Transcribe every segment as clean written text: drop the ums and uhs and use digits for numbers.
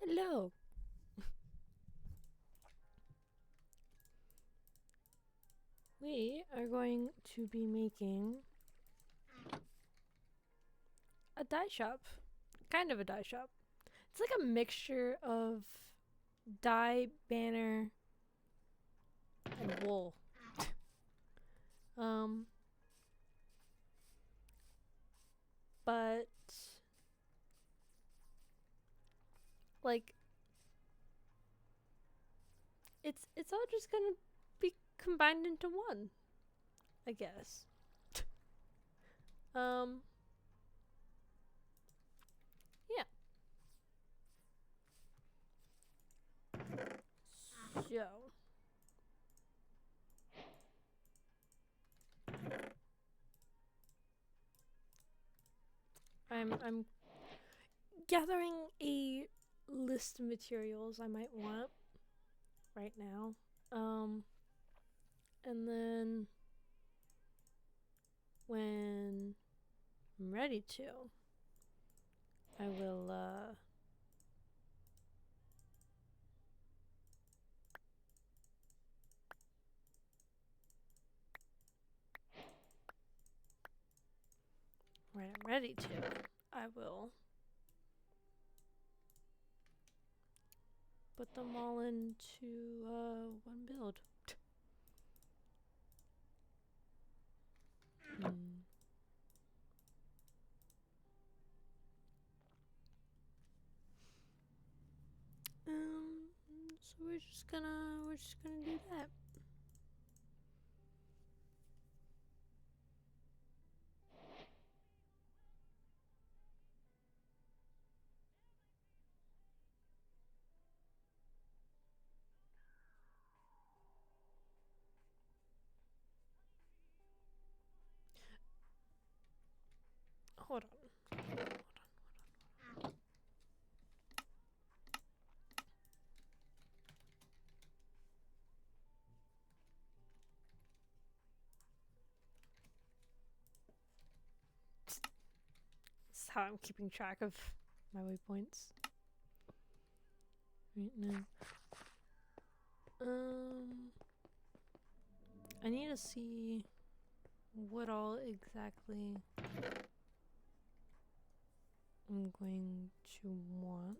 Hello. We are going to be making a dye shop. Kind of a dye shop. It's like a mixture of dye, banner, and wool. Um, but like it's all just gonna be combined into one, I guess. Um, yeah. So I'm gathering a list of materials I might want right now. Um, and then when I'm ready to, I will when I'm ready to, I will put them all into one build. Hmm. So we're just gonna do that. Hold on. This is how I'm keeping track of my waypoints right now. I need to see what all exactly I'm going to want.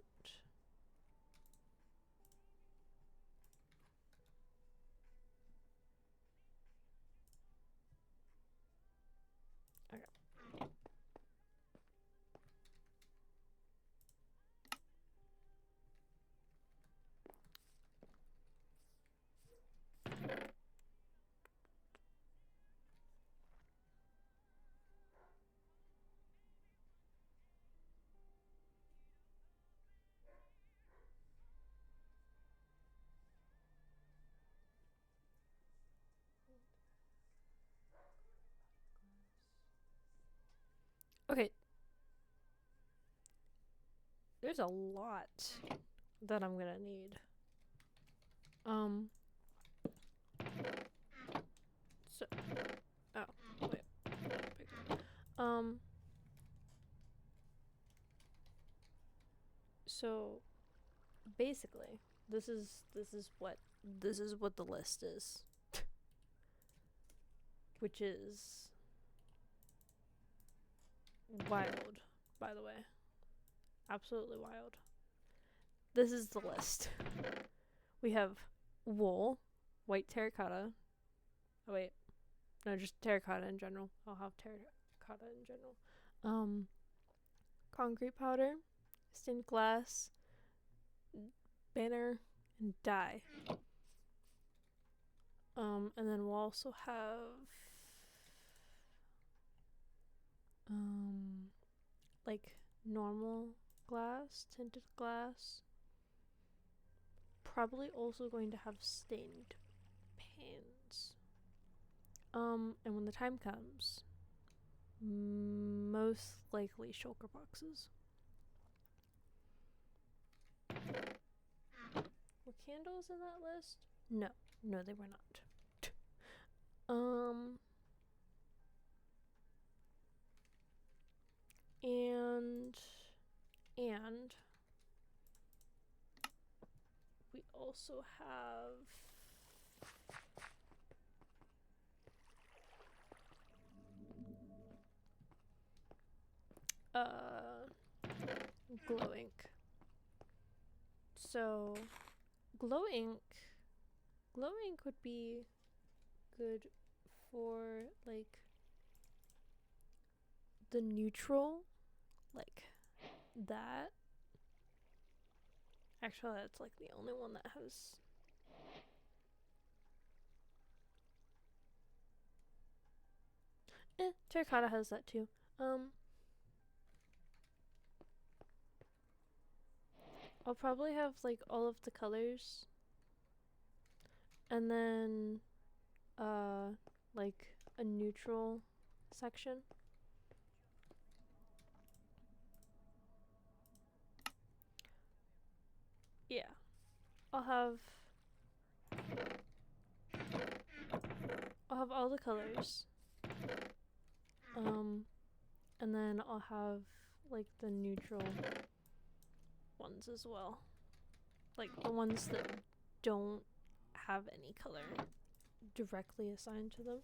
Okay. Okay. There's a lot that I'm gonna need. Um. So. Oh. Wait. Um. So basically, this is what the list is, which is wild, by the way. Absolutely wild. This is the list. We have wool, white terracotta. Oh wait, no, just terracotta in general. I'll have terracotta in general. Um, concrete powder, stained glass, banner, and dye. And then we'll also have like normal glass, tinted glass. Probably also going to have stained pans. And when the time comes, most likely shulker boxes. Were candles in that list? No, no, they were not. Um, and also have glow ink. So glow ink would be good for like the neutral, like that. Actually, that's like the only one that has. Terracotta has that too. I'll probably have like all of the colors, and then like a neutral section. Yeah, I'll have all the colors. And then I'll have like the neutral ones as well. Like the ones that don't have any color directly assigned to them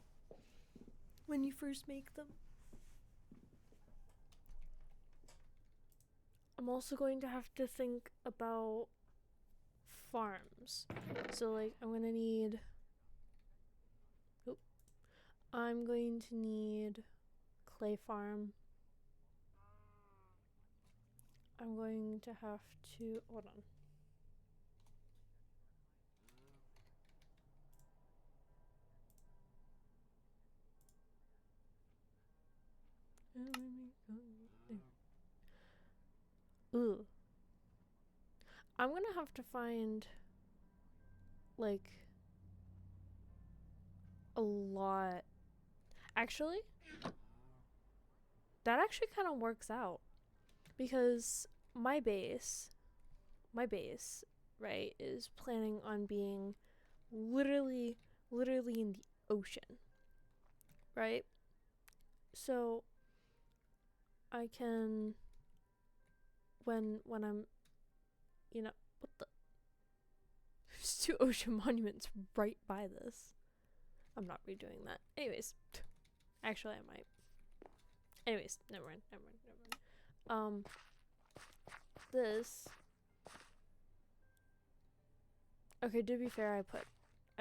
when you first make them. I'm also going to have to think about farms. So like I'm going to need clay farm. I'm going to have to hold on. Ooh. I'm gonna have to find like a lot. Actually, that actually kind of works out because my base, right, is planning on being literally in the ocean, right? So I can when I'm what the there's 2 ocean monuments right by this. I'm not redoing that. Anyways, actually I might. Anyways, never mind. This. Okay, to be fair, I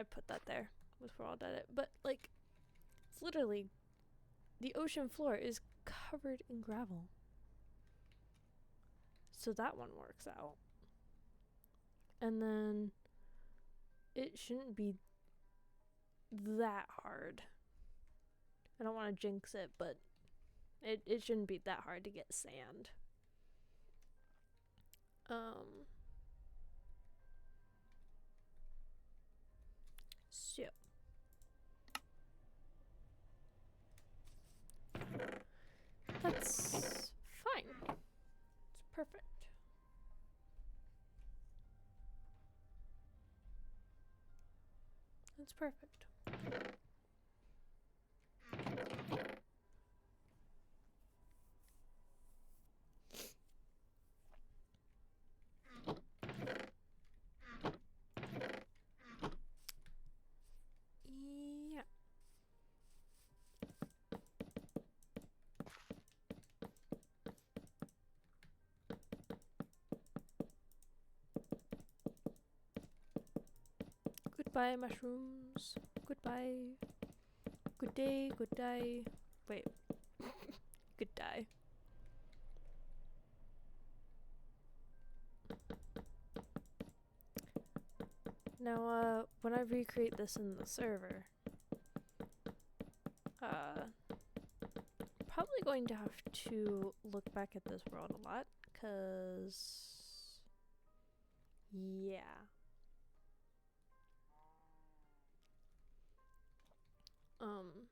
put that there before I did it, but like, it's literally the ocean floor is covered in gravel, so that one works out. And then it shouldn't be that hard. I don't want to jinx it, but it shouldn't be that hard to get sand. So that's fine. It's perfect. It's perfect. Yeah. Goodbye, mushrooms. Goodbye. Good day, good day. Wait. Good day. Now, when I recreate this in the server, probably going to have to look back at this world a lot, cause yeah. I'm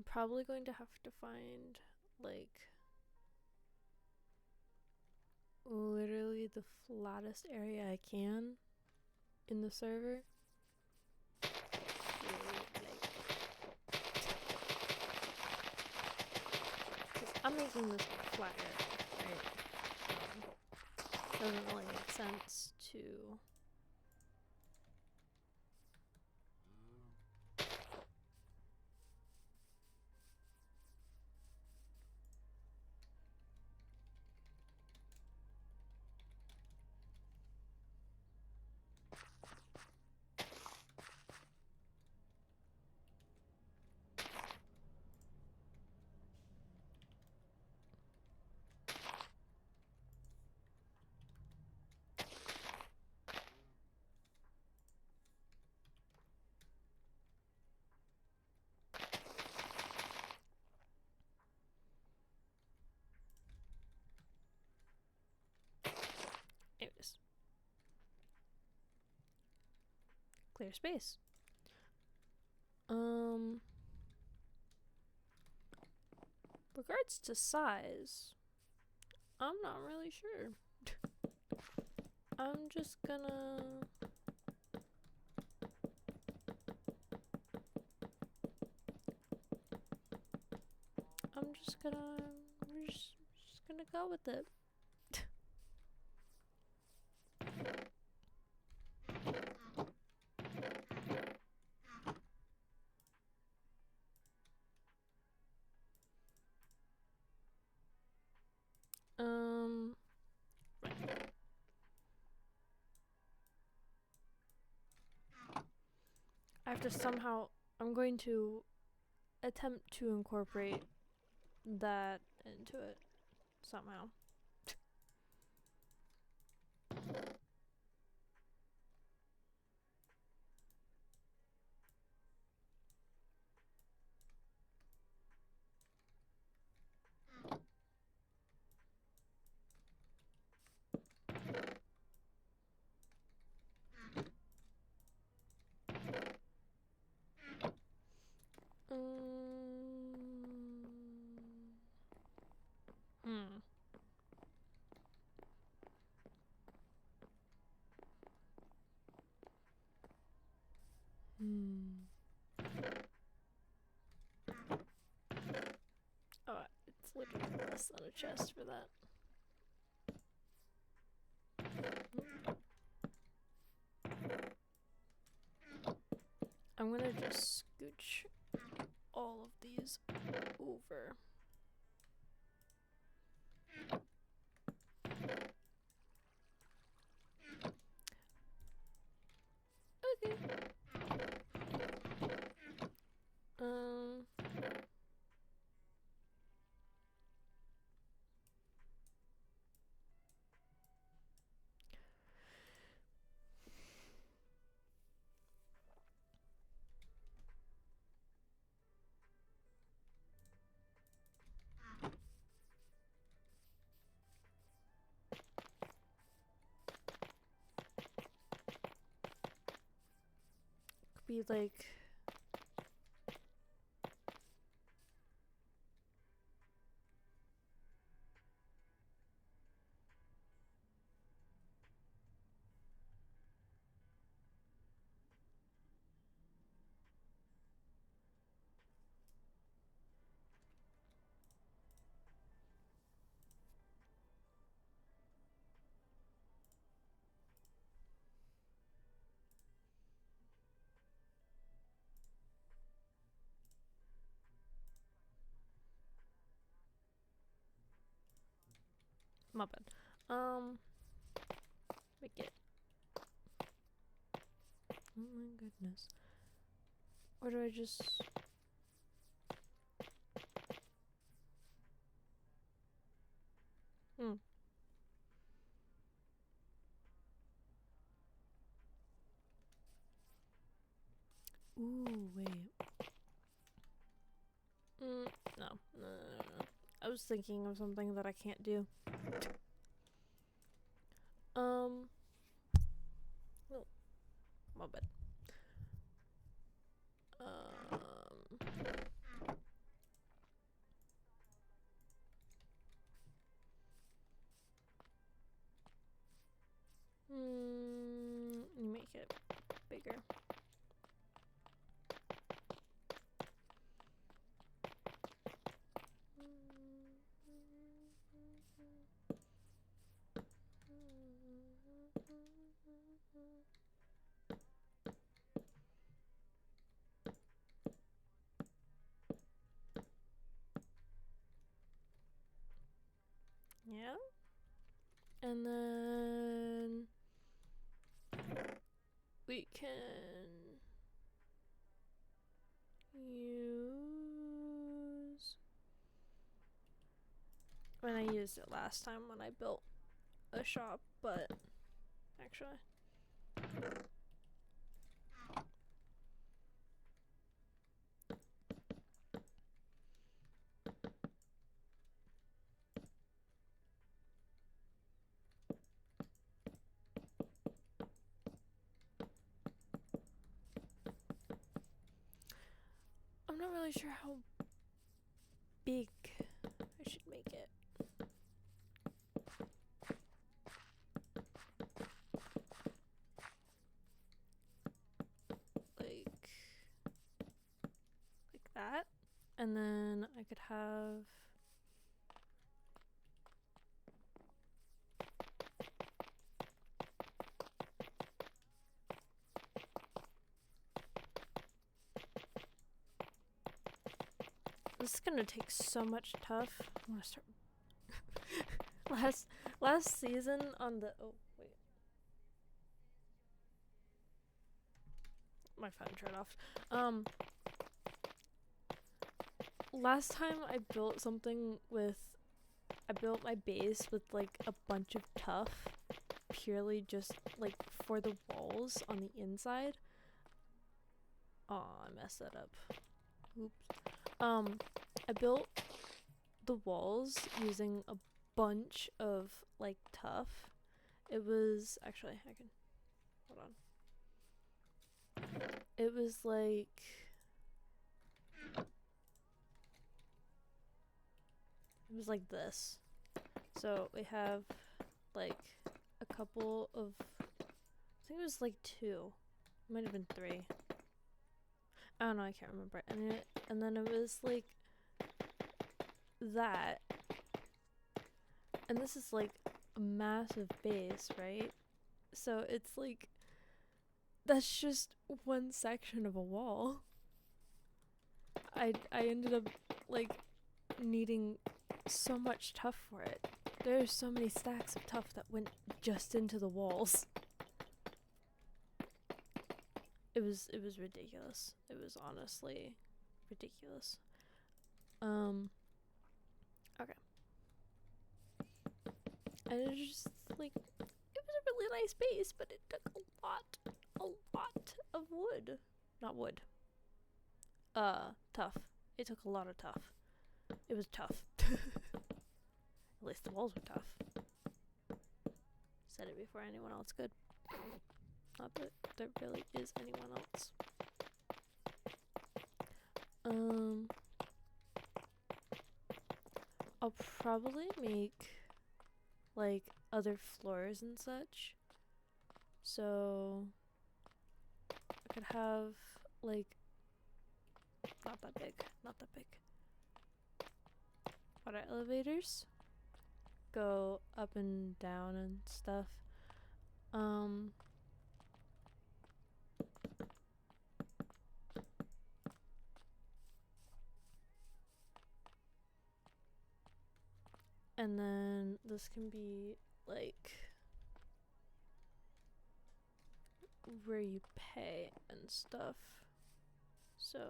probably going to have to find like literally the flattest area I can in the server. I'm making this flatter, right? Doesn't really make sense to anyways. Clear space. Regards to size, I'm not really sure. I'm just gonna we're just gonna go with it. I have to somehow, I'm going to attempt to incorporate that into it somehow. Oh, it's literally less than a chest for that. I'm gonna just scooch all of these over. Okay. Could be like my bad. Make it. Oh my goodness. Or do I just... Ooh, wait. No. I was thinking of something that I can't do. Oh, my bad. You make it bigger. And then we can use, when I used it last time when I built a shop, but actually I'm not really sure how big I should make it. Like that. And then I could have this is gonna take so much tough. I'm gonna start last season on the wait. My phone turned off. Last time I built something with I built my base with like a bunch of tuff purely just like for the walls on the inside. Oh, I messed that up. Oops. I built the walls using a bunch of like tuff. It was actually I can hold on. It was like this. So we have like a couple of I think it was like 2. It might have been 3. I don't know, I can't remember. And then it was like that. And this is like a massive base, right? So it's like that's just one section of a wall. I ended up like needing so much tuff for it. There are so many stacks of tuff that went just into the walls. It was ridiculous. It was honestly ridiculous. Okay. And it was just like it was a really nice base, but it took a lot of wood. Not wood. Tough. It took a lot of tough. It was tough. At least the walls were tough. Said it before anyone else could. Not that there really is anyone else. I'll probably make like other floors and such. So I could have like not that big. Water elevators go up and down and stuff. And then this can be like where you pay and stuff. So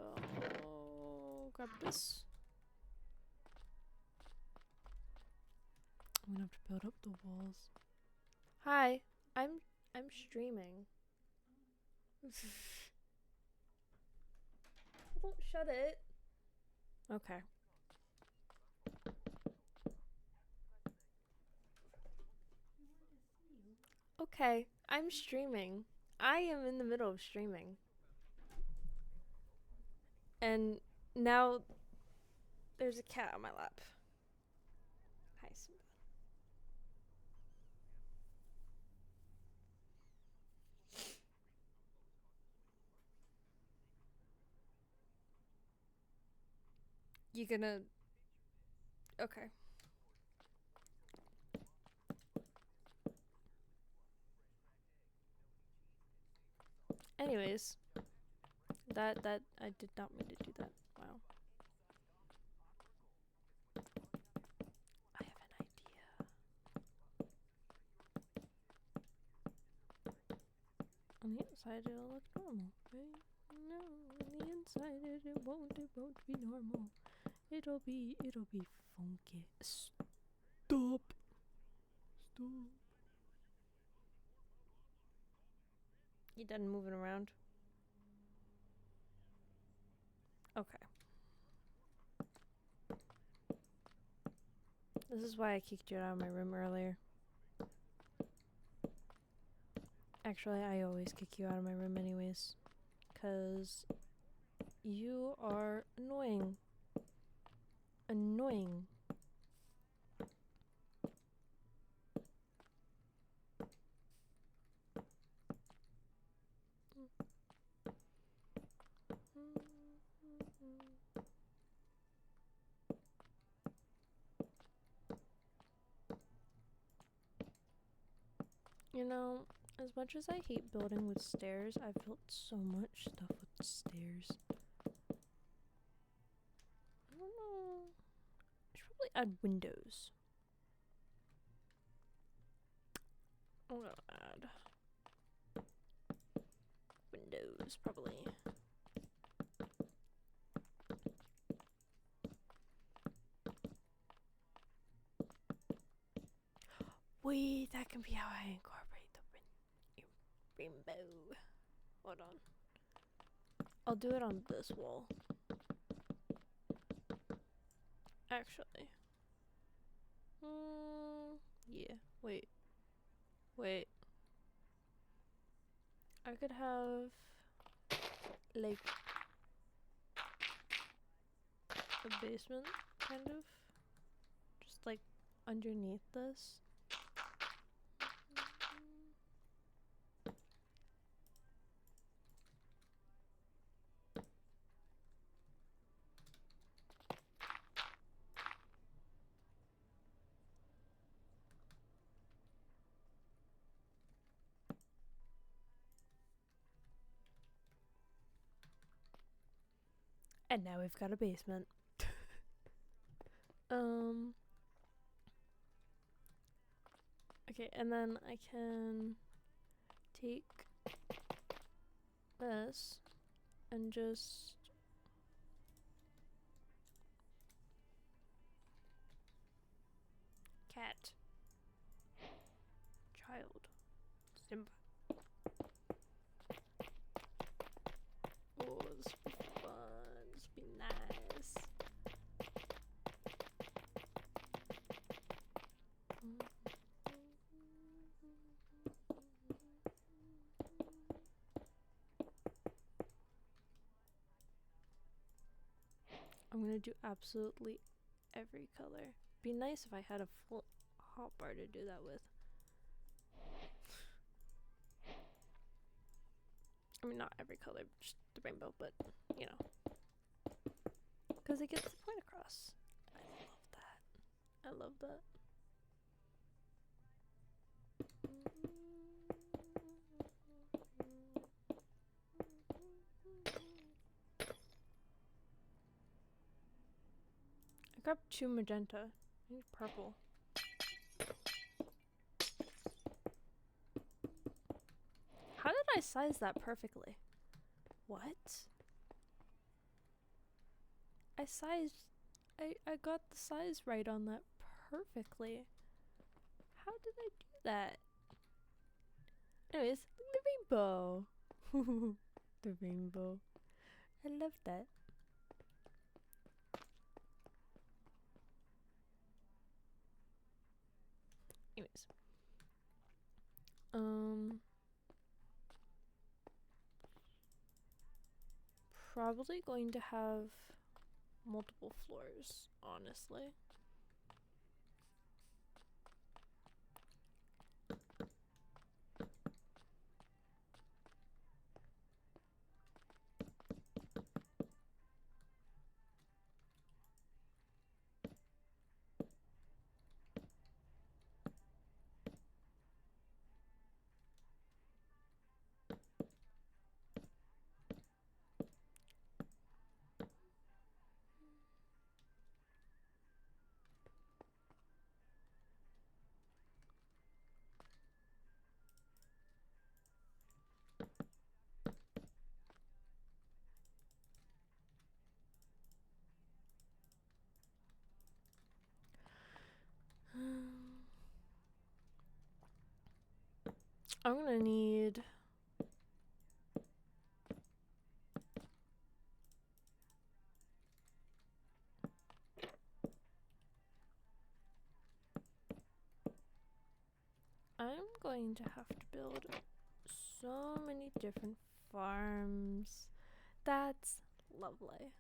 grab this. I'm gonna have to build up the walls. Hi, I'm streaming. Don't shut it. Okay. Okay, I'm streaming. I am in the middle of streaming. And now there's a cat on my lap. Hi, Simba. You gonna... Okay. Anyways, that I did not mean to do that. Wow. I have an idea. On the outside it'll look normal, right? No, on the inside it won't be normal. It'll be funky. Stop. You done moving around? Okay. This is why I kicked you out of my room earlier. Actually, I always kick you out of my room anyways. 'Cause you are annoying. Annoying. You know, as much as I hate building with stairs, I've built so much stuff with stairs. I don't know. I should probably add windows. I'm gonna add windows, probably. Wait, that can be how I incorporate the rainbow. Hold on. I'll do it on this wall. Actually. Yeah. Wait. I could have like a basement, kind of. Just like underneath this. And now we've got a basement. Okay, and then I can take this and just cat, child, Simba. Oh, this will be fun. This will be nice. I'm gonna do absolutely every color. Be nice if I had a full hotbar to do that with. I mean, not every color, just the rainbow, but you know. Because it gets the point across. I love that. I love that. I grabbed 2 magenta. I need purple. How did I size that perfectly? What? I got the size right on that perfectly. How did I do that? Anyways, the rainbow. The rainbow. I love that. Anyways. Probably going to have multiple floors, honestly. I'm gonna need... I'm going to have to build so many different farms. That's lovely.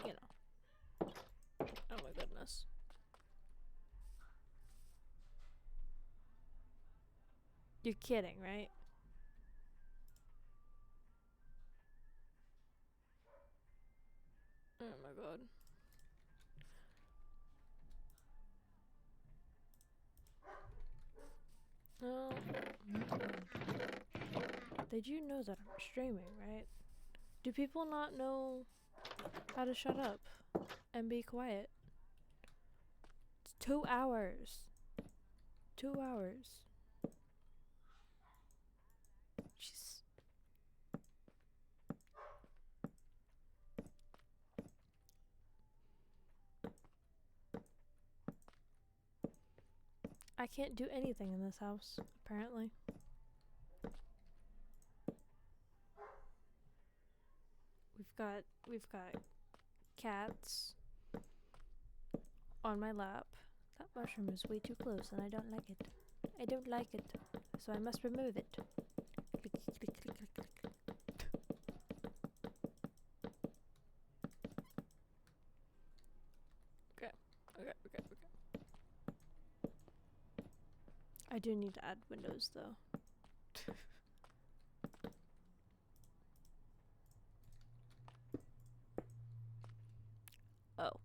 You know. Oh my goodness. You're kidding, right? Oh my god. No. They do know that I'm streaming, right? Do people not know how to shut up and be quiet? It's 2 hours. 2 hours. Jeez. I can't do anything in this house, apparently. We've got cats on my lap. That mushroom is way too close and I don't like it. I don't like it, so I must remove it. Click, click, click, click, click. Okay. I do need to add windows though. Oh.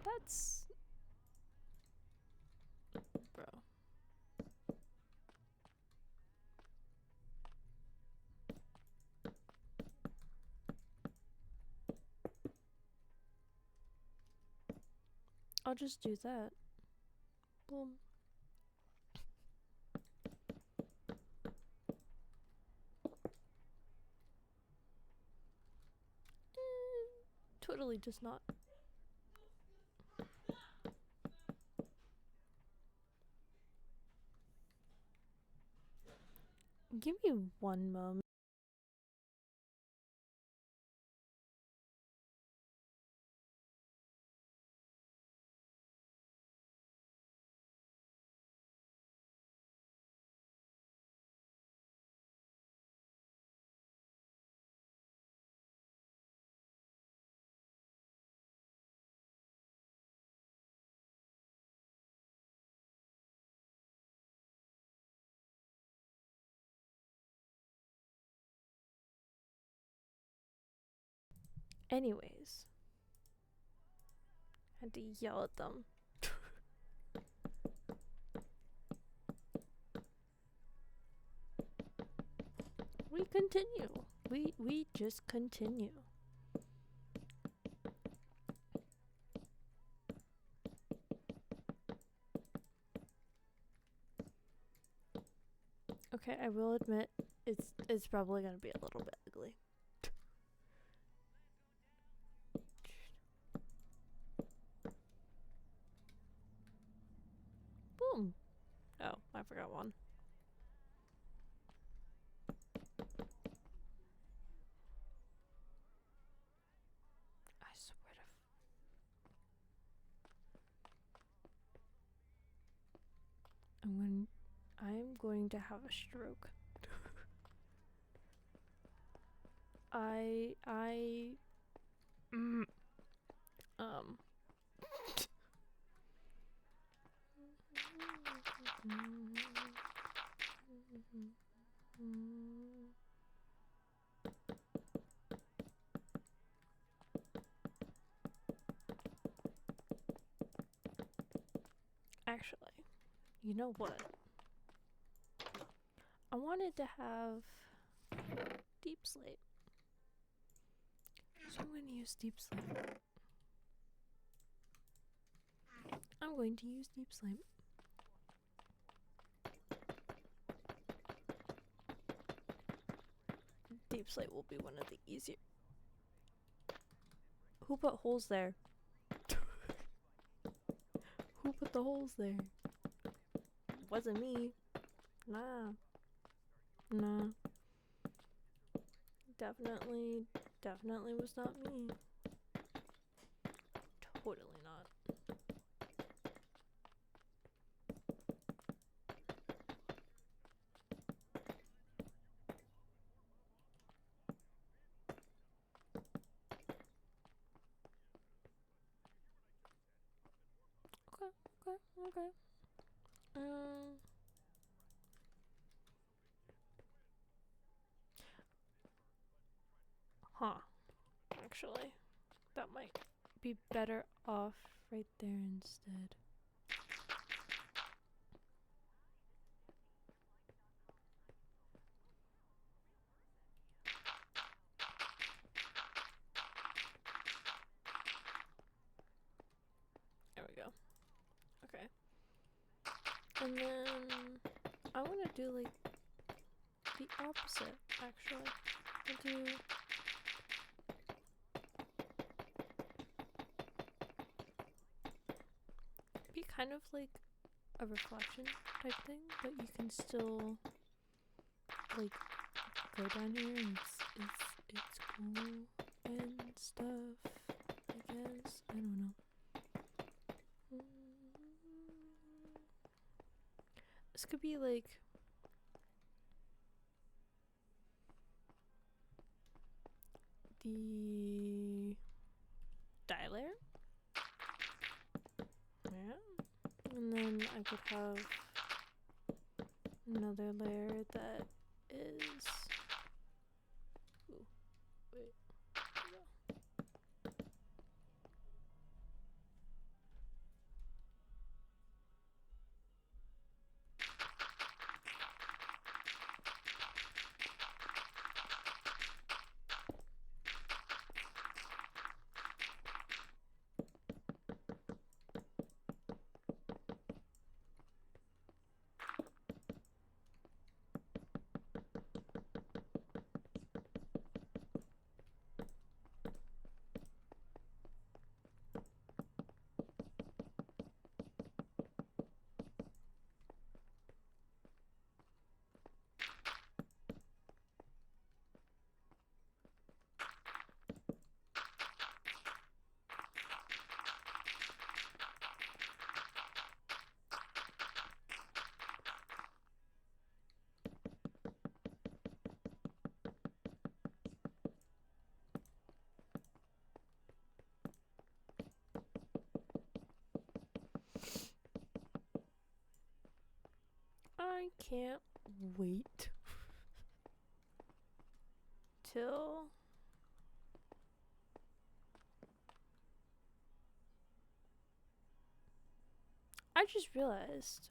That's... Bro. I'll just do that. Boom. Totally just not. Give me one moment. Anyways. Had to yell at them. We continue. We just continue. Okay, I will admit it's probably gonna be a little bit ugly. Boom. Oh, I forgot one. I swear to... I'm going to have a stroke. Mm, um actually, you know what? I wanted to have deep slate. So I'm going to use deep slate. I'm going to use deep slate. Deep slate will be one of the easier. Who put holes there? Who put the holes there. Wasn't me. Nah. Nah. Definitely was not me. Totally not. Okay. Huh. Actually, that might be better off right there instead. There we go. Okay. And then I want to do like the opposite, actually. I'll do be kind of like a reflection type thing, but you can still like go down here and it's cool and stuff, I guess. I don't know. This could be like the dye layer. Yeah. And then I could have another layer that is... Ooh, wait. No. I can't wait till I just realized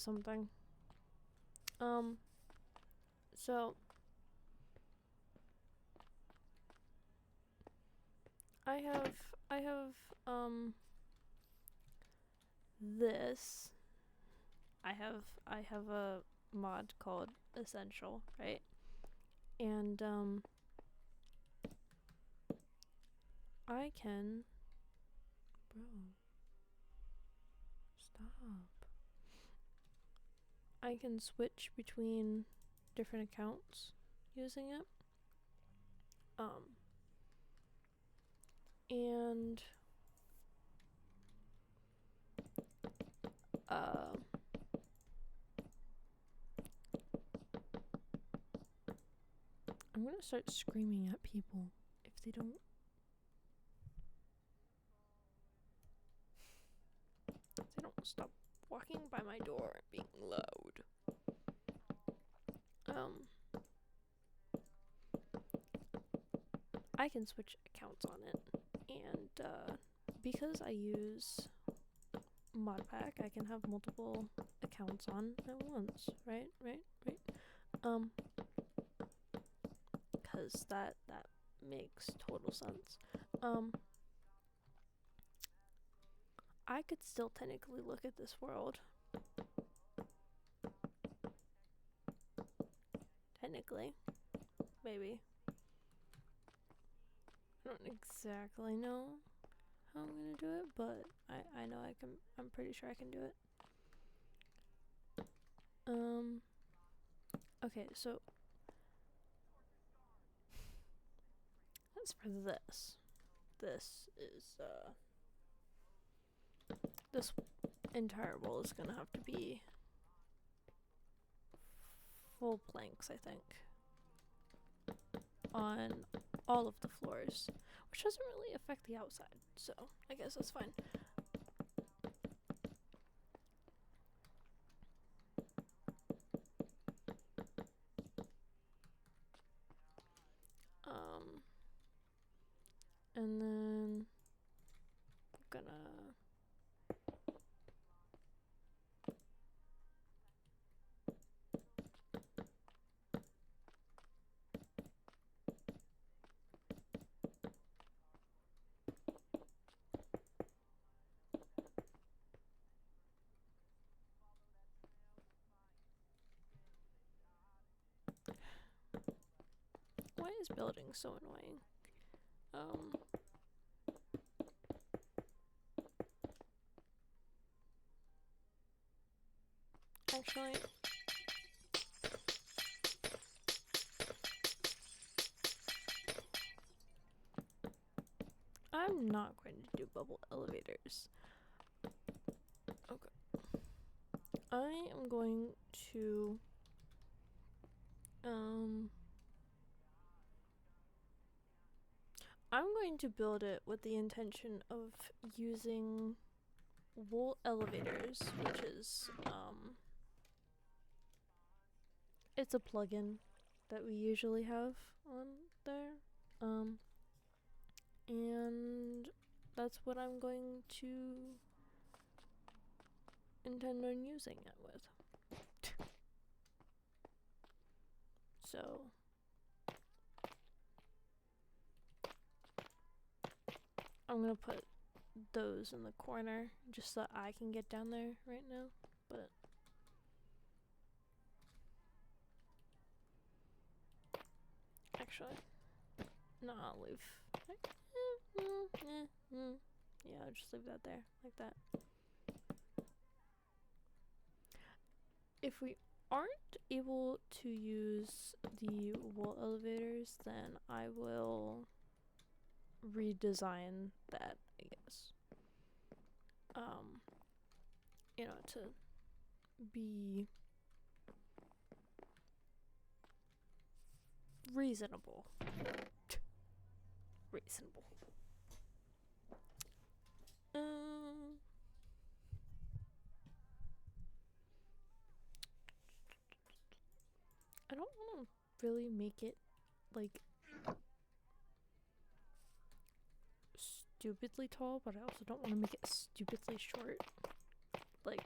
something. So I have this. I have a mod called Essential, right? And I can, bro, stop. I can switch between different accounts using it. And I'm gonna start screaming at people if they don't stop walking by my door and being loud. I can switch accounts on it, and because I use Modpack, I can have multiple accounts on at once, right? Because that makes total sense. I could still technically look at this world. Technically. Maybe. I don't exactly know how I'm gonna do it, but I know I can. I'm pretty sure I can do it. Okay, so as for this, this is this entire wall is gonna have to be full planks, I think, on all of the floors, which doesn't really affect the outside, so I guess that's fine. And then I'm gonna why is building so annoying? Actually, I'm not going to do bubble elevators. Okay. I am going to I'm going to build it with the intention of using wool elevators, which is it's a plugin that we usually have on there. And that's what I'm going to intend on using it with. So I'm gonna put those in the corner just so I can get down there right now, but actually, no, I'll leave. Yeah, I'll just leave that there, like that. If we aren't able to use the wall elevators, then I will redesign that, I guess. You know, to be reasonable. Reasonable. I don't want to really make it like stupidly tall, but I also don't want to make it stupidly short. Like,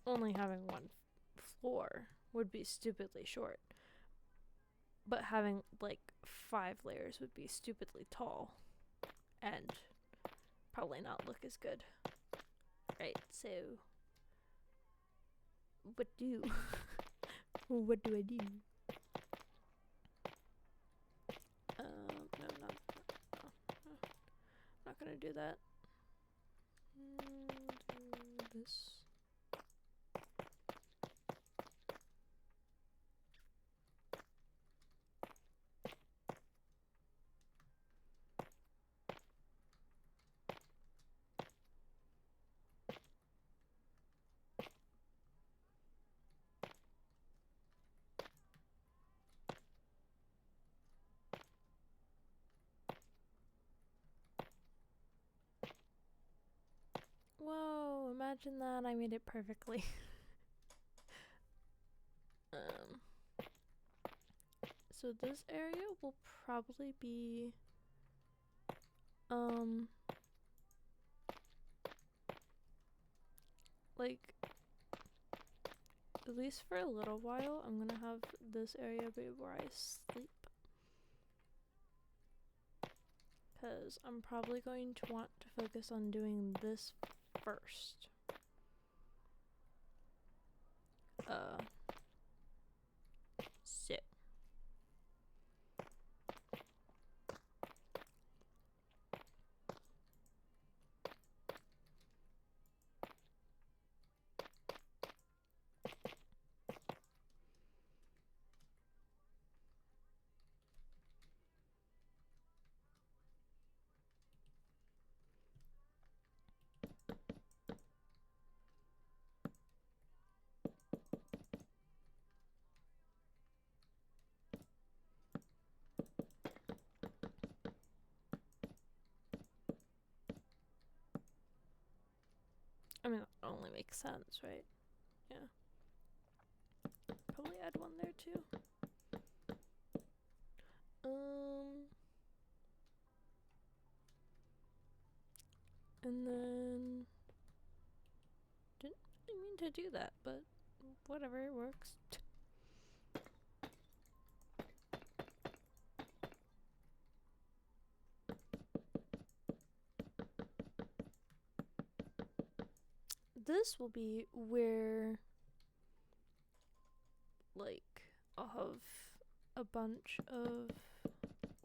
only having one floor would be stupidly short, but having like 5 layers would be stupidly tall and probably not look as good. Right, so what do? What do I do? No, I'm not gonna do that. Do this. Whoa, imagine that, I made it perfectly. So this area will probably be, like, at least for a little while, I'm gonna have this area be where I sleep. Because I'm probably going to want to focus on doing this first. So. only makes sense, right? Yeah. Probably add one there too. And then didn't really mean to do that, but whatever, it works. This will be where, like, I'll have a bunch of,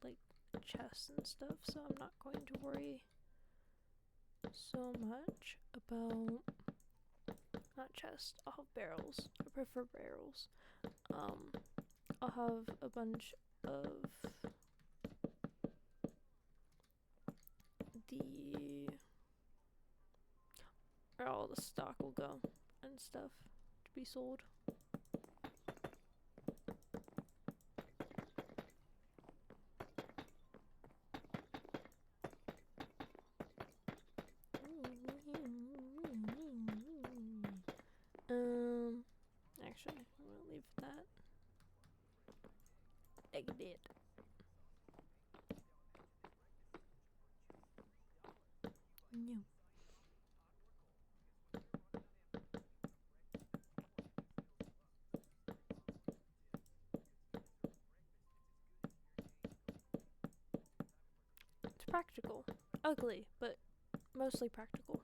like, chests and stuff, so I'm not going to worry so much about, not chests, I'll have barrels. I prefer barrels. I'll have a bunch of where all the stock will go and stuff to be sold. Actually, I'm gonna leave that like it. No. It's practical. Ugly, but mostly practical.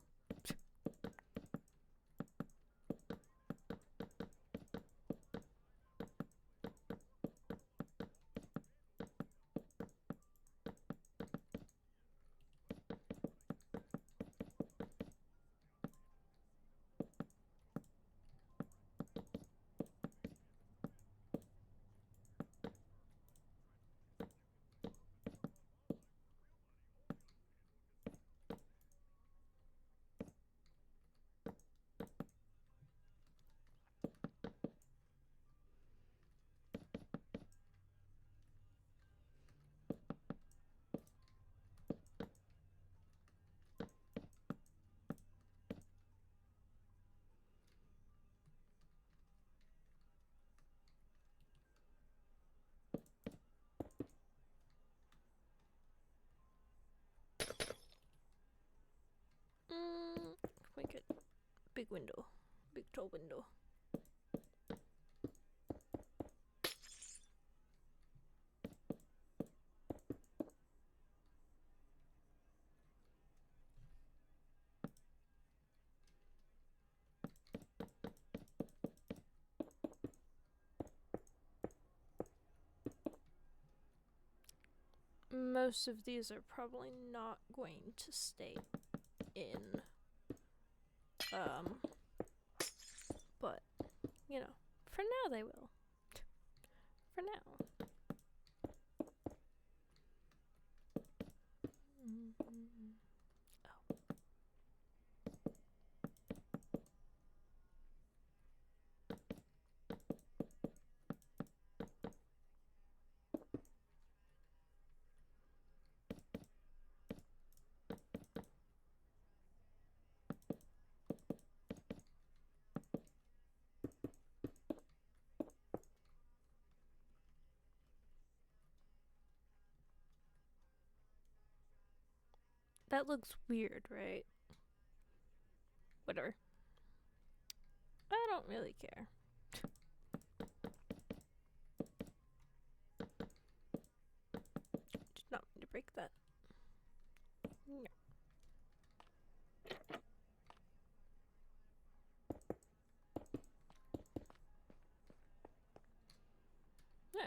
Make it big window, big tall window. Most of these are probably not going to stay in, but, you know, for now they will. For now. Oh. That looks weird, right? Whatever. I don't really care. Did not mean to break that. No. Yeah.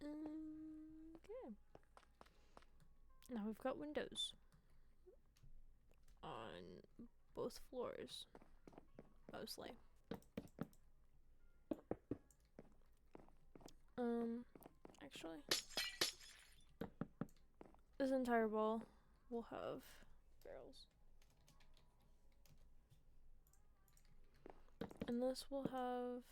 Okay. Now we've got windows on both floors, mostly. Actually, this entire wall will have barrels. And this will have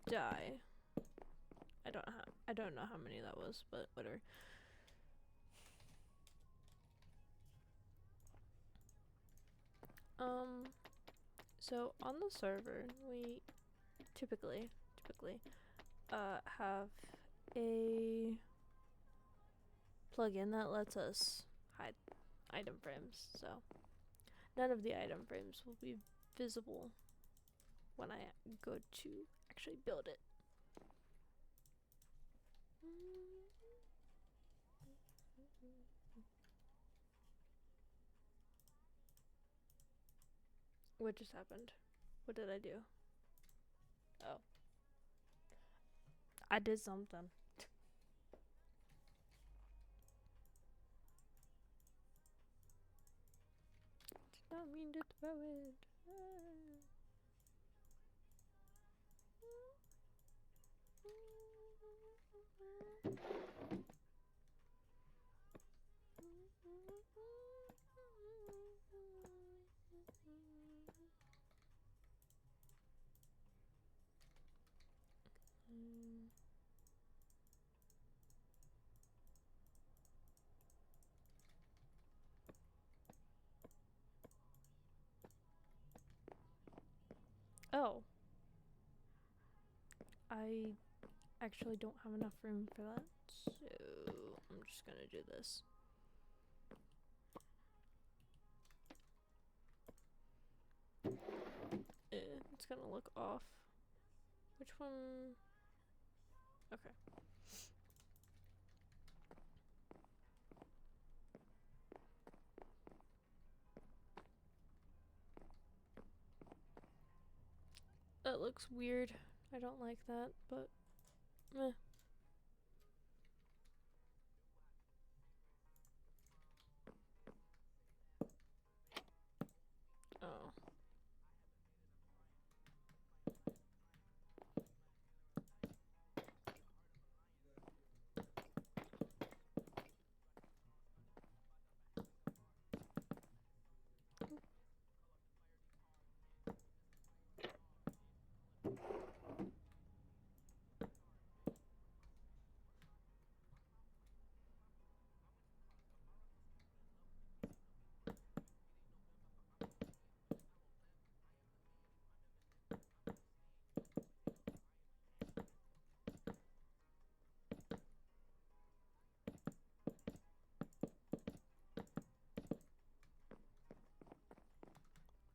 die. I don't know how many that was, but whatever. So on the server, we typically have a plugin that lets us hide item frames. So none of the item frames will be visible when I go to actually build it. What just happened? What did I do? Oh. I did something. Did not mean to throw it. Oh. I actually don't have enough room for that, so I'm just gonna do this. It's gonna look off. Which one? Okay. That looks weird. I don't like that, but meh. Oh.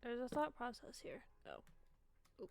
There's a thought process here. Oh. Oop.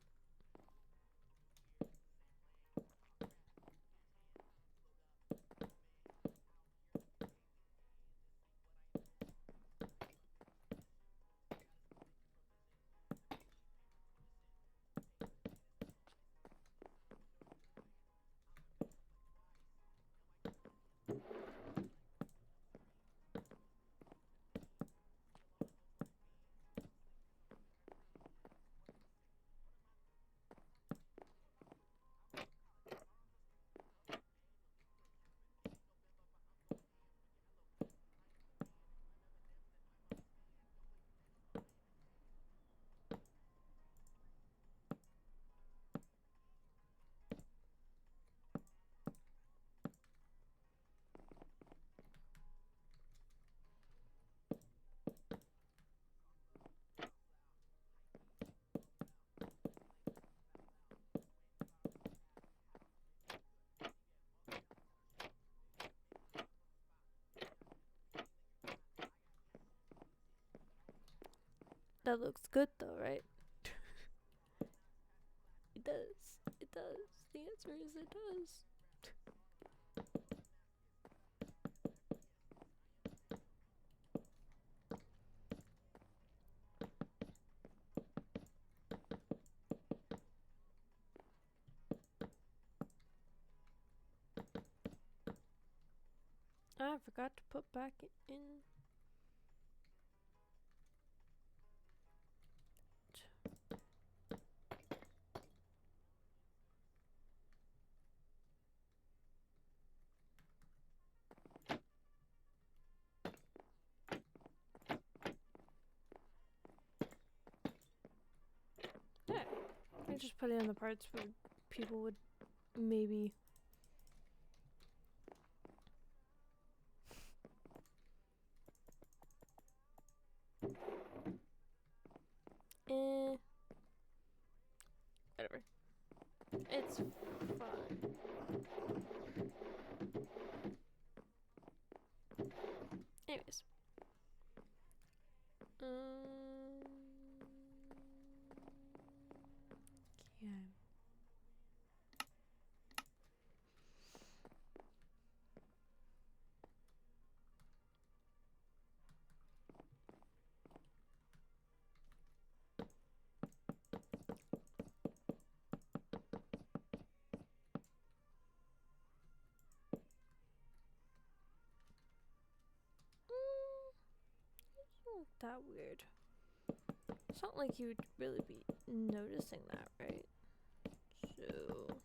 That looks good though, right? It does. It does. The answer is it does. I forgot to put back in. just put it in the parts where people would maybe. Whatever. It's fine. Anyways. Yeah. Not that weird. It's not like you would really be noticing that, right? So.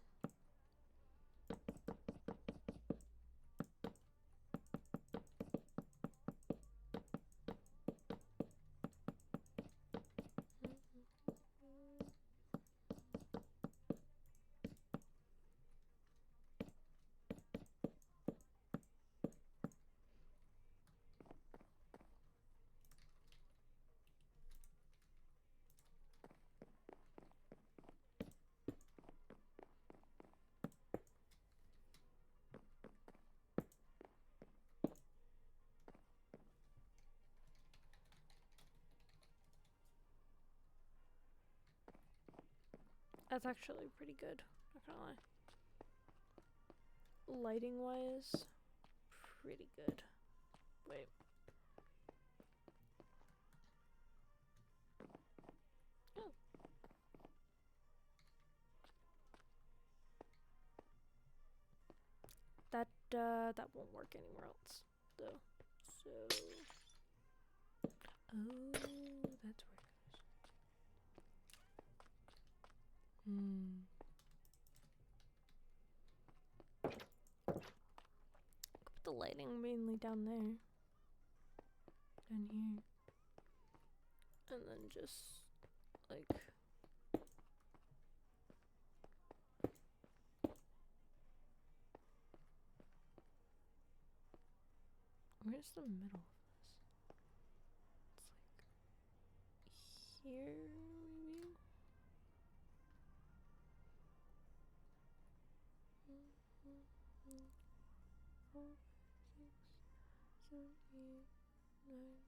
That's actually pretty good, not gonna lie. Lighting wise, pretty good. Wait. Oh. That won't work anywhere else, though. So. Oh, that's where it goes. Put the lighting mainly down there. Down here. And then just, like... Where's the middle of this? It's like... here, maybe? 4, 6, 7, 8,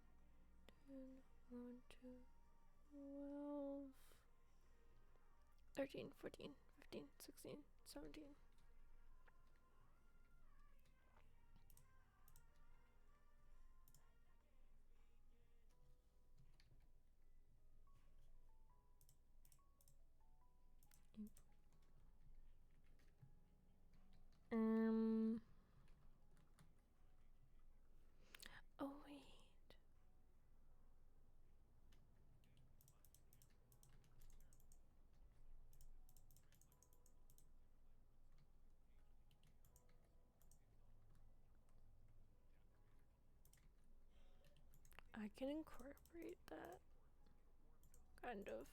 9, 10, 11, 12, 13, 14, 15, 16, 17. Oh wait. I can incorporate that. Kind of.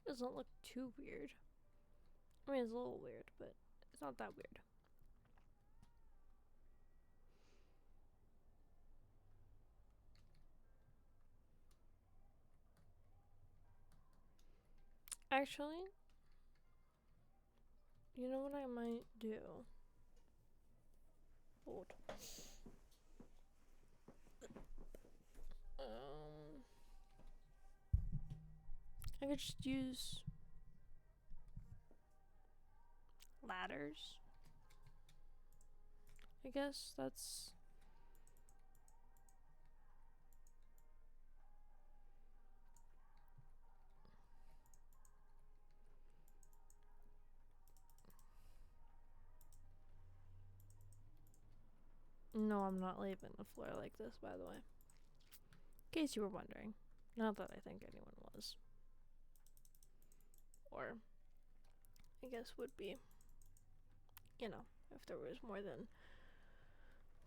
Doesn't look too weird. I mean, it's a little weird, but it's not that weird. Actually, you know what I might do? Hold. I could just use ladders. I guess that's... No, I'm not leaving the floor like this, by the way. In case you were wondering. Not that I think anyone was. Or, I guess would be. You know, if there was more than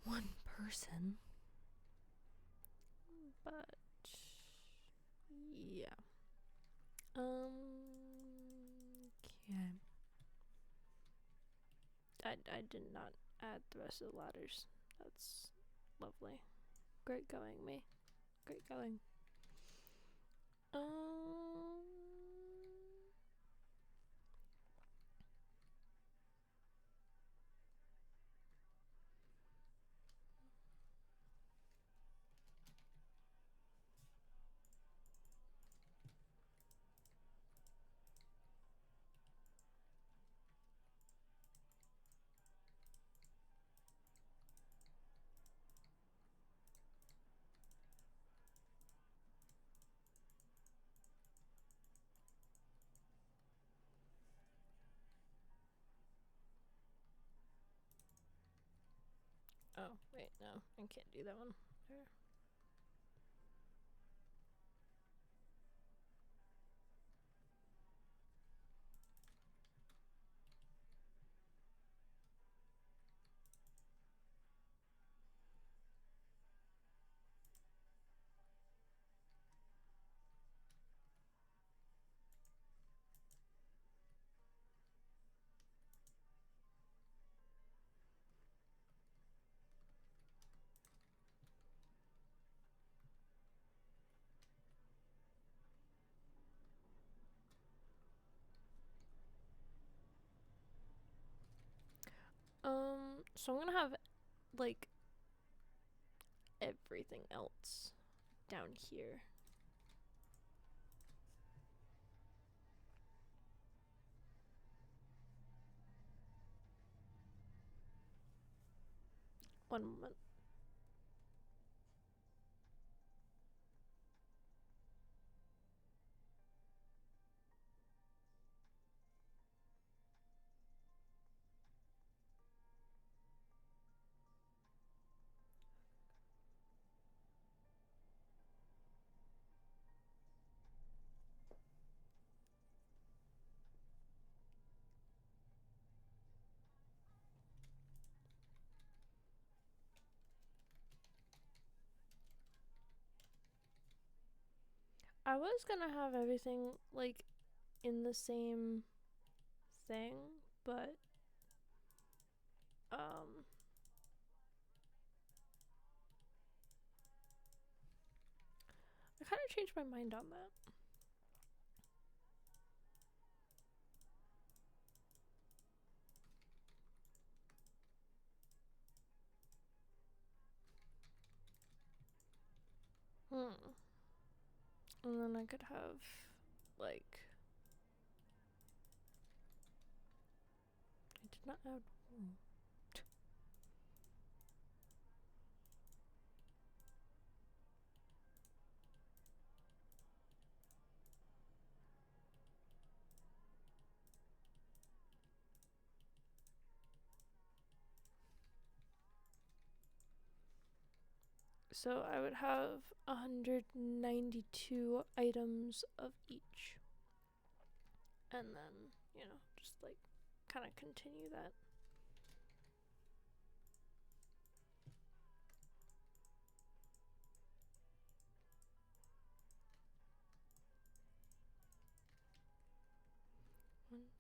one person. But, yeah. Okay. I did not add the rest of the ladders. That's lovely. Great going, me. Great going. Oh, wait, no. I can't do that one. There. So I'm gonna have, like, everything else down here. One moment. I was gonna have everything, like, in the same thing, but, I kind of changed my mind on that. And then I could have, like... I did not add wool. So I would have 192 items of each. And then, you know, just like kind of continue that.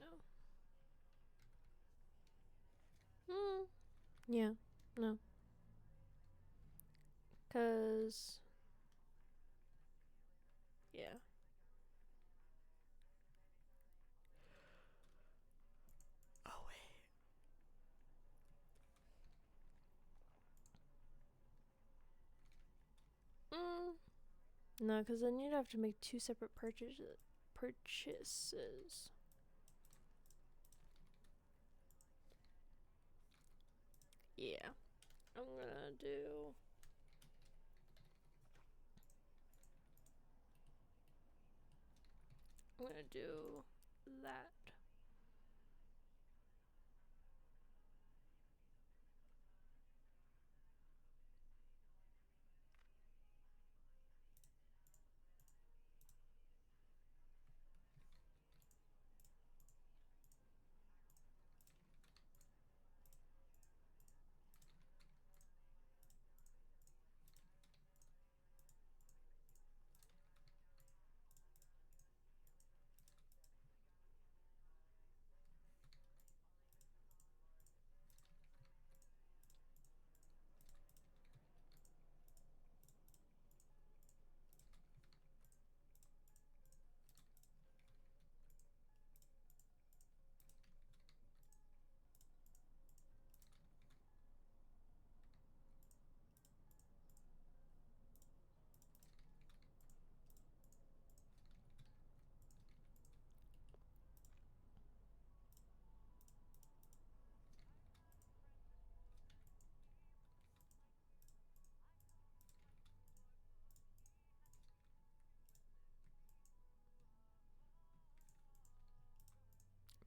No. Yeah. No. Cause yeah. Oh wait. No, because then you'd have to make two separate purchases. Yeah. I'm gonna do. I'm gonna do that.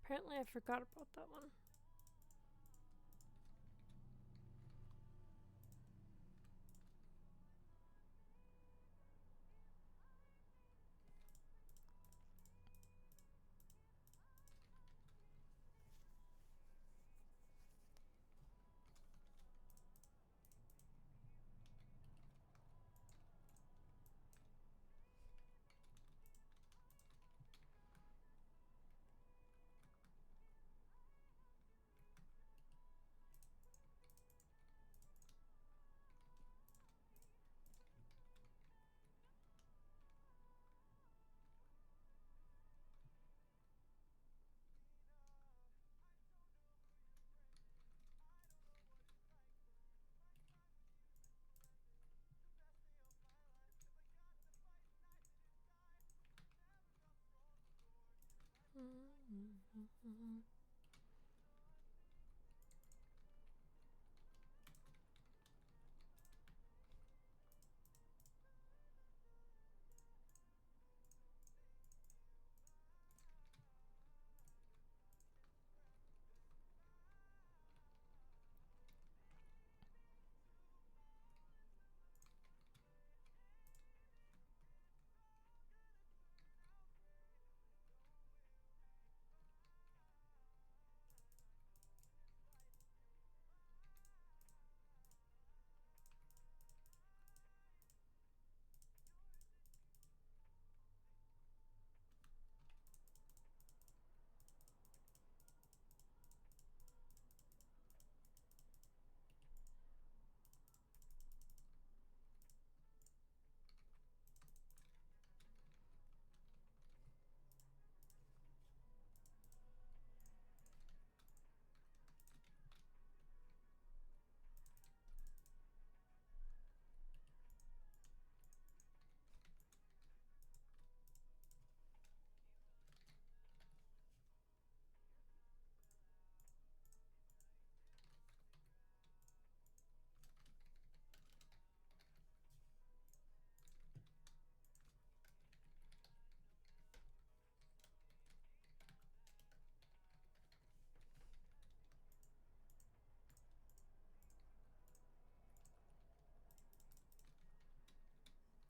Apparently, I forgot about that one.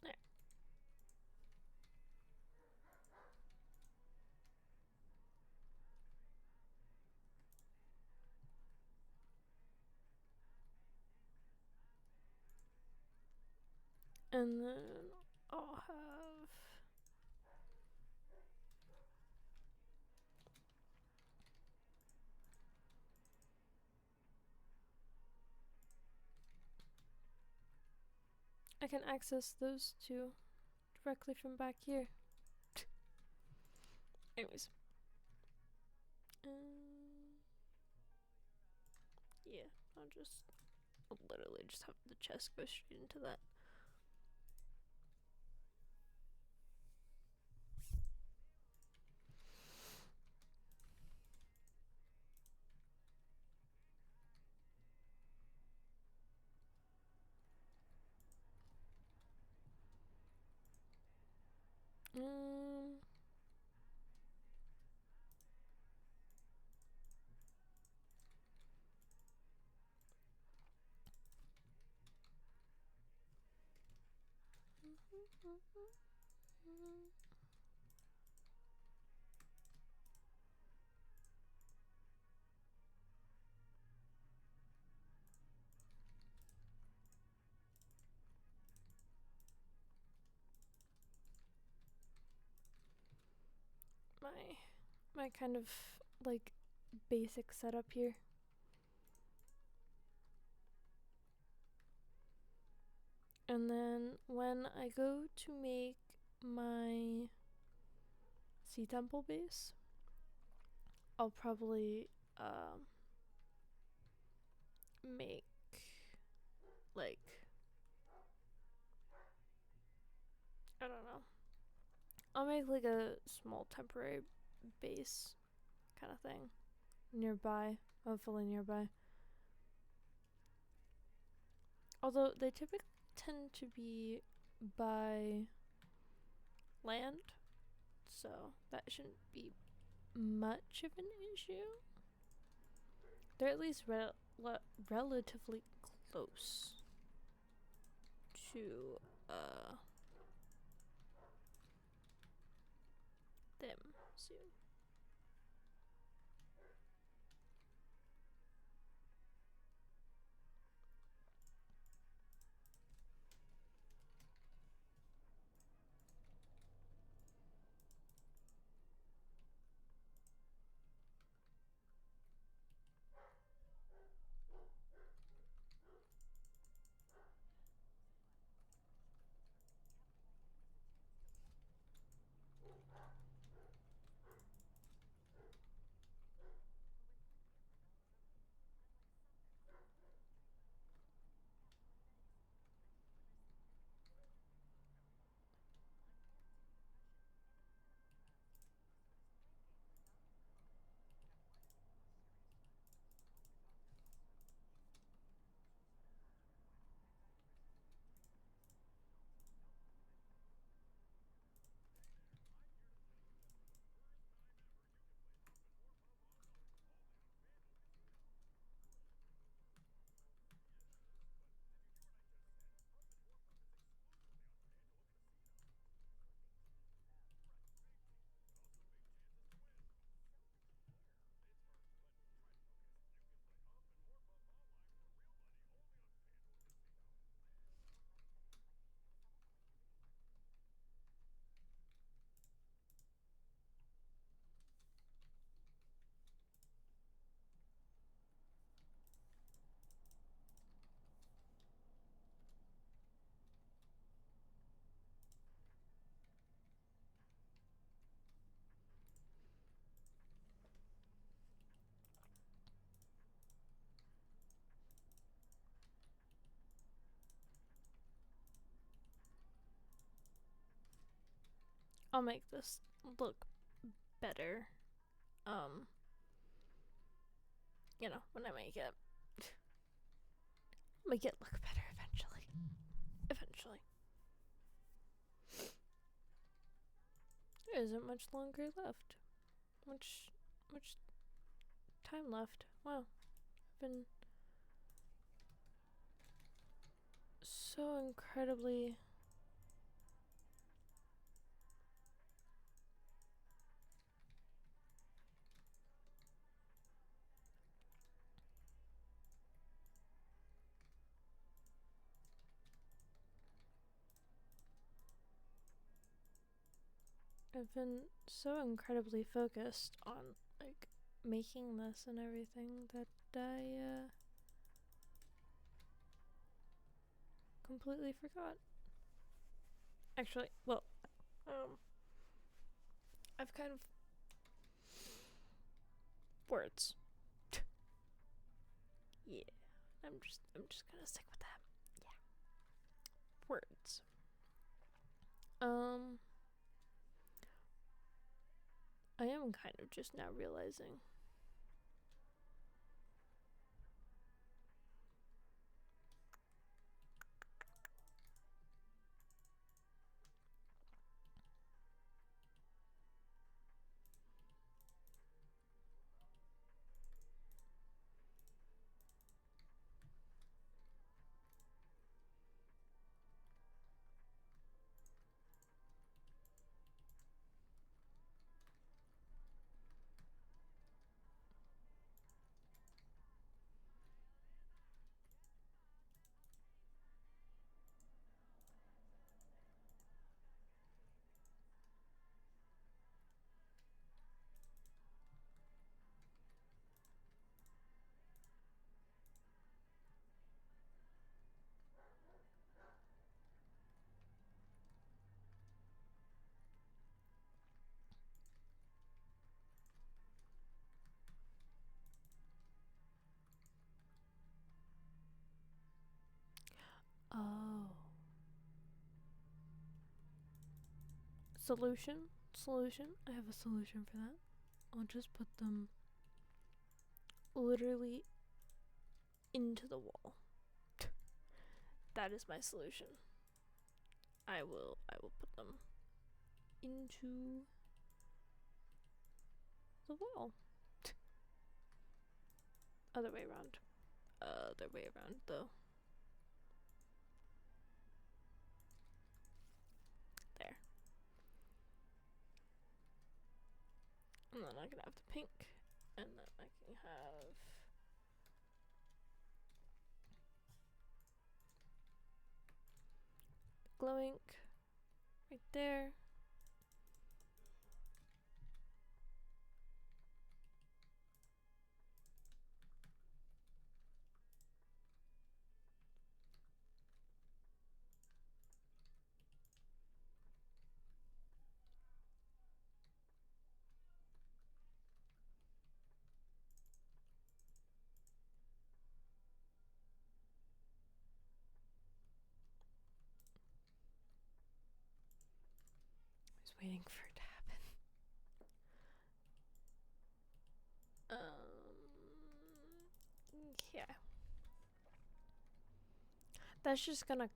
There. And then I'll have can access those two directly from back here. Anyways. Yeah, I'll literally just have the chest go straight into that. My kind of like basic setup here. And then when I go to make my sea temple base, I'll probably make like, I don't know, I'll make like a small temporary base kind of thing nearby, hopefully nearby. Although they typically tend to be by land, so that shouldn't be much of an issue. They're at least relatively close to them soon. I'll make this look better. You know, when I make it. Make it look better eventually. Eventually. There isn't much longer left. Much time left. Wow. I've been so incredibly focused on like making this and everything that I completely forgot. Actually, well, I've kind of words. Yeah, I'm just gonna stick with that. Yeah, words. I am kind of just now realizing. Oh. Solution? Solution? I have a solution for that. I'll just put them literally into the wall. That is my solution. I will put them into the wall. Other way around. Other way around though. There. And then I can have the pink. And then I can have glow ink right there. I was waiting for it to happen. Yeah. That's just gonna.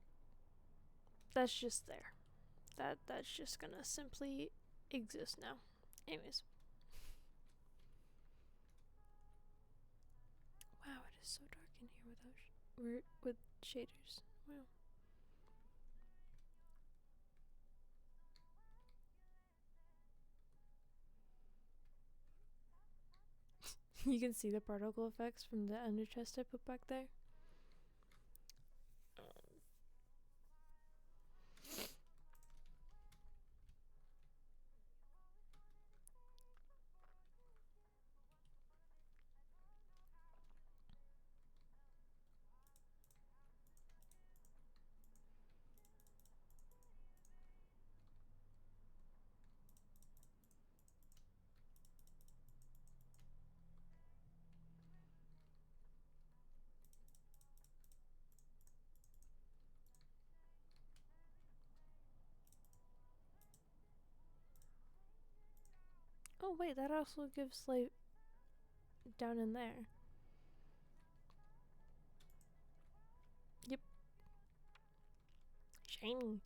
That's just there. That's just gonna simply exist now. Anyways. Wow, it is so dark in here with shaders. Wow. You can see the particle effects from the under chest I put back there. Oh wait, that also gives light down in there. Yep. Shiny.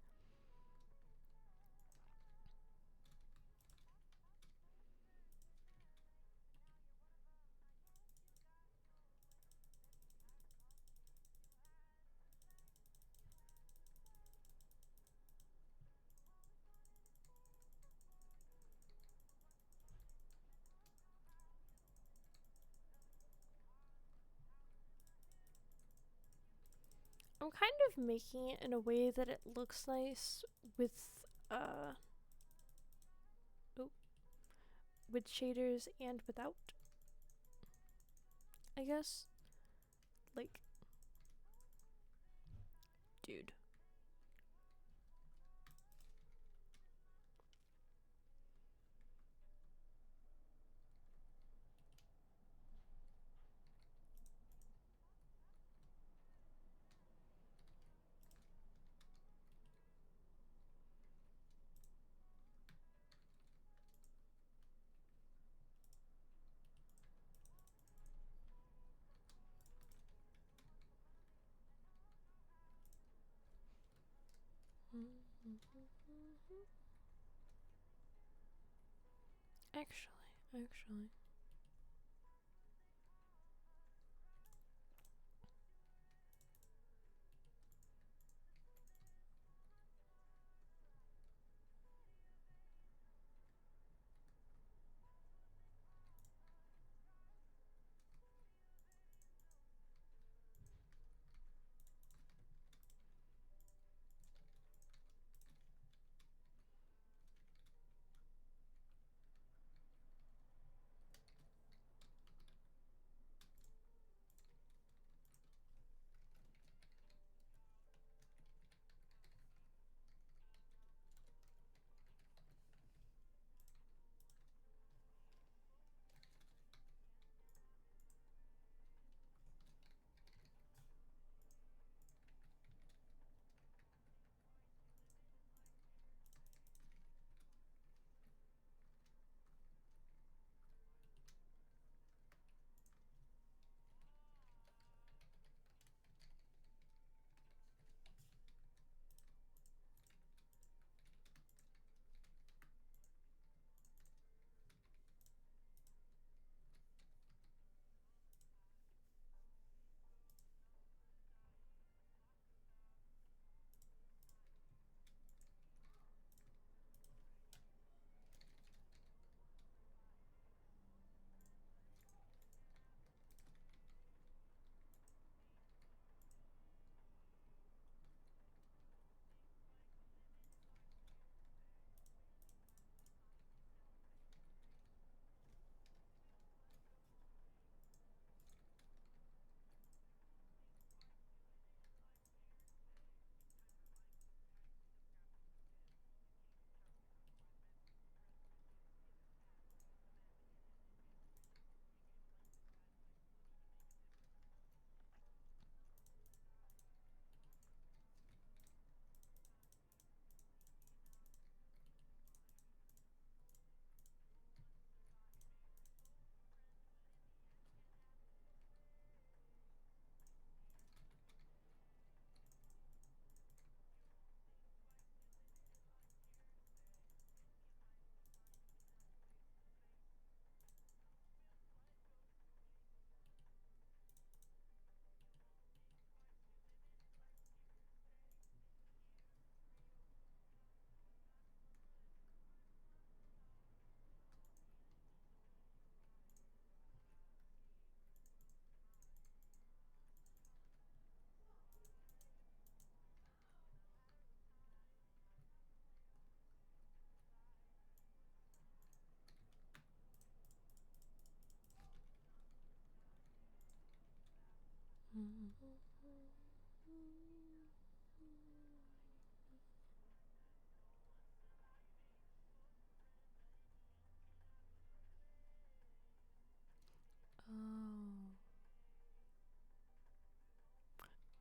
I'm kind of making it in a way that it looks nice with uh with shaders and without. I guess. Like, dude. Actually.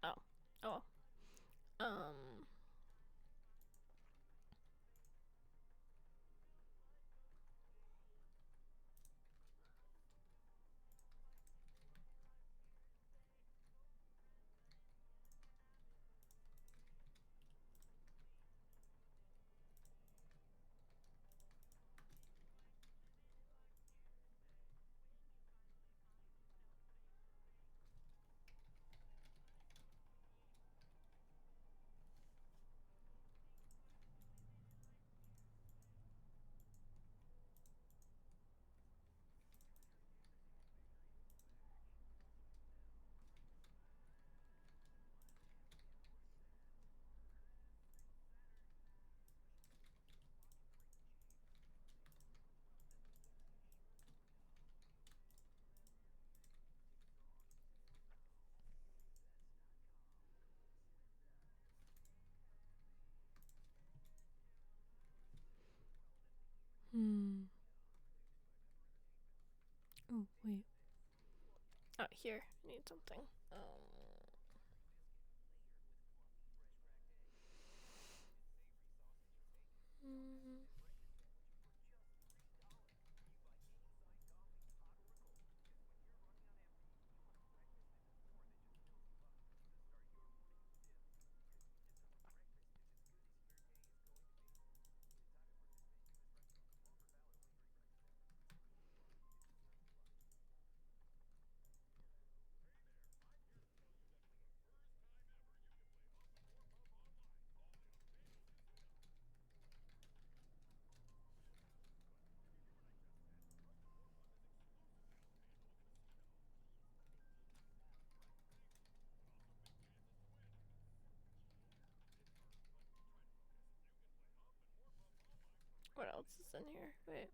Oh. Oh. Um. Hmm. Oh wait. Oh, here. I need something. Mm. What else is in here? Wait.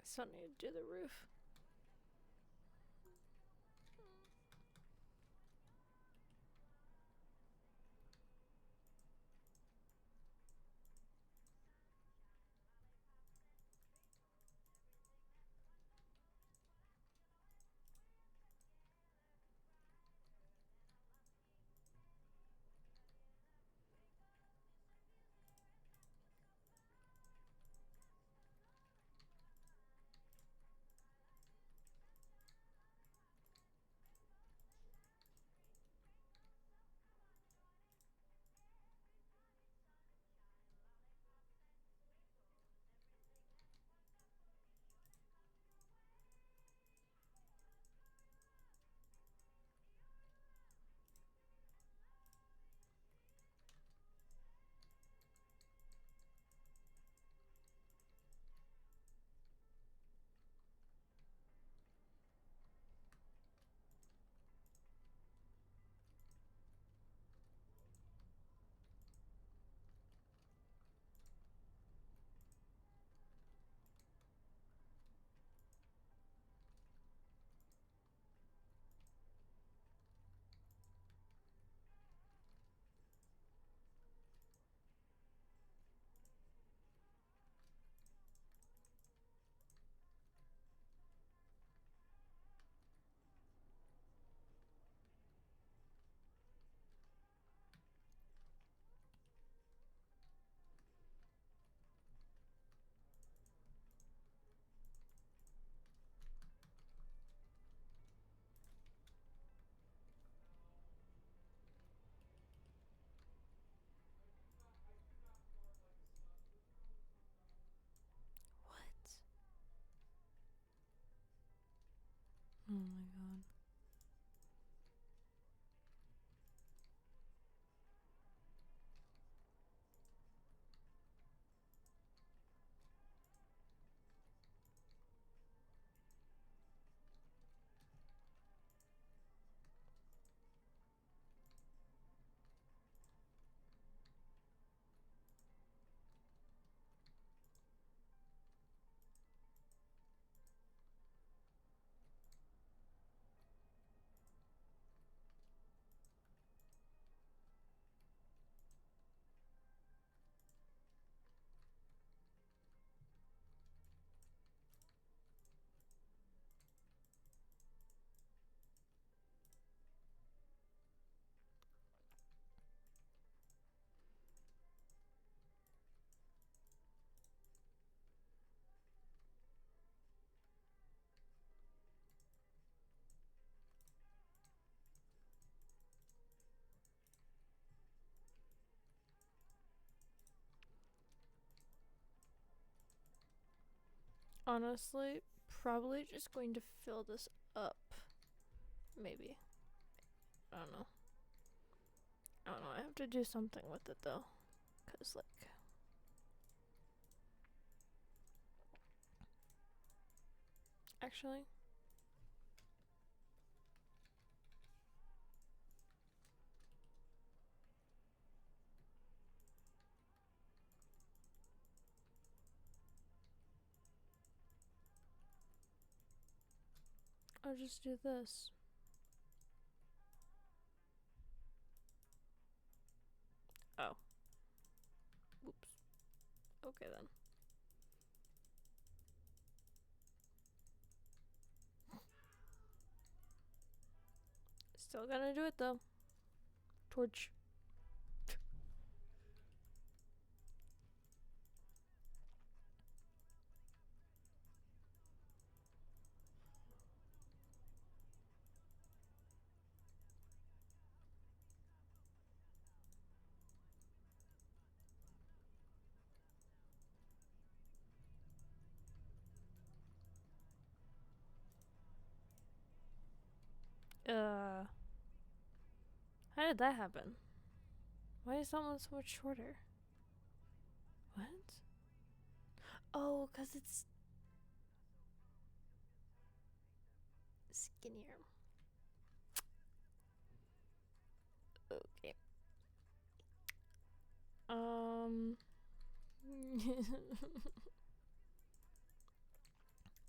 I still need to do the roof. Honestly, probably just going to fill this up. Maybe. I don't know. I don't know. I have to do something with it though. Cause like... Actually... I'll just do this. Oh. Oops. Okay then. Still gonna do it though. Torch. How did that happen? Why is that one so much shorter? What? Oh, cause it's skinnier. Okay.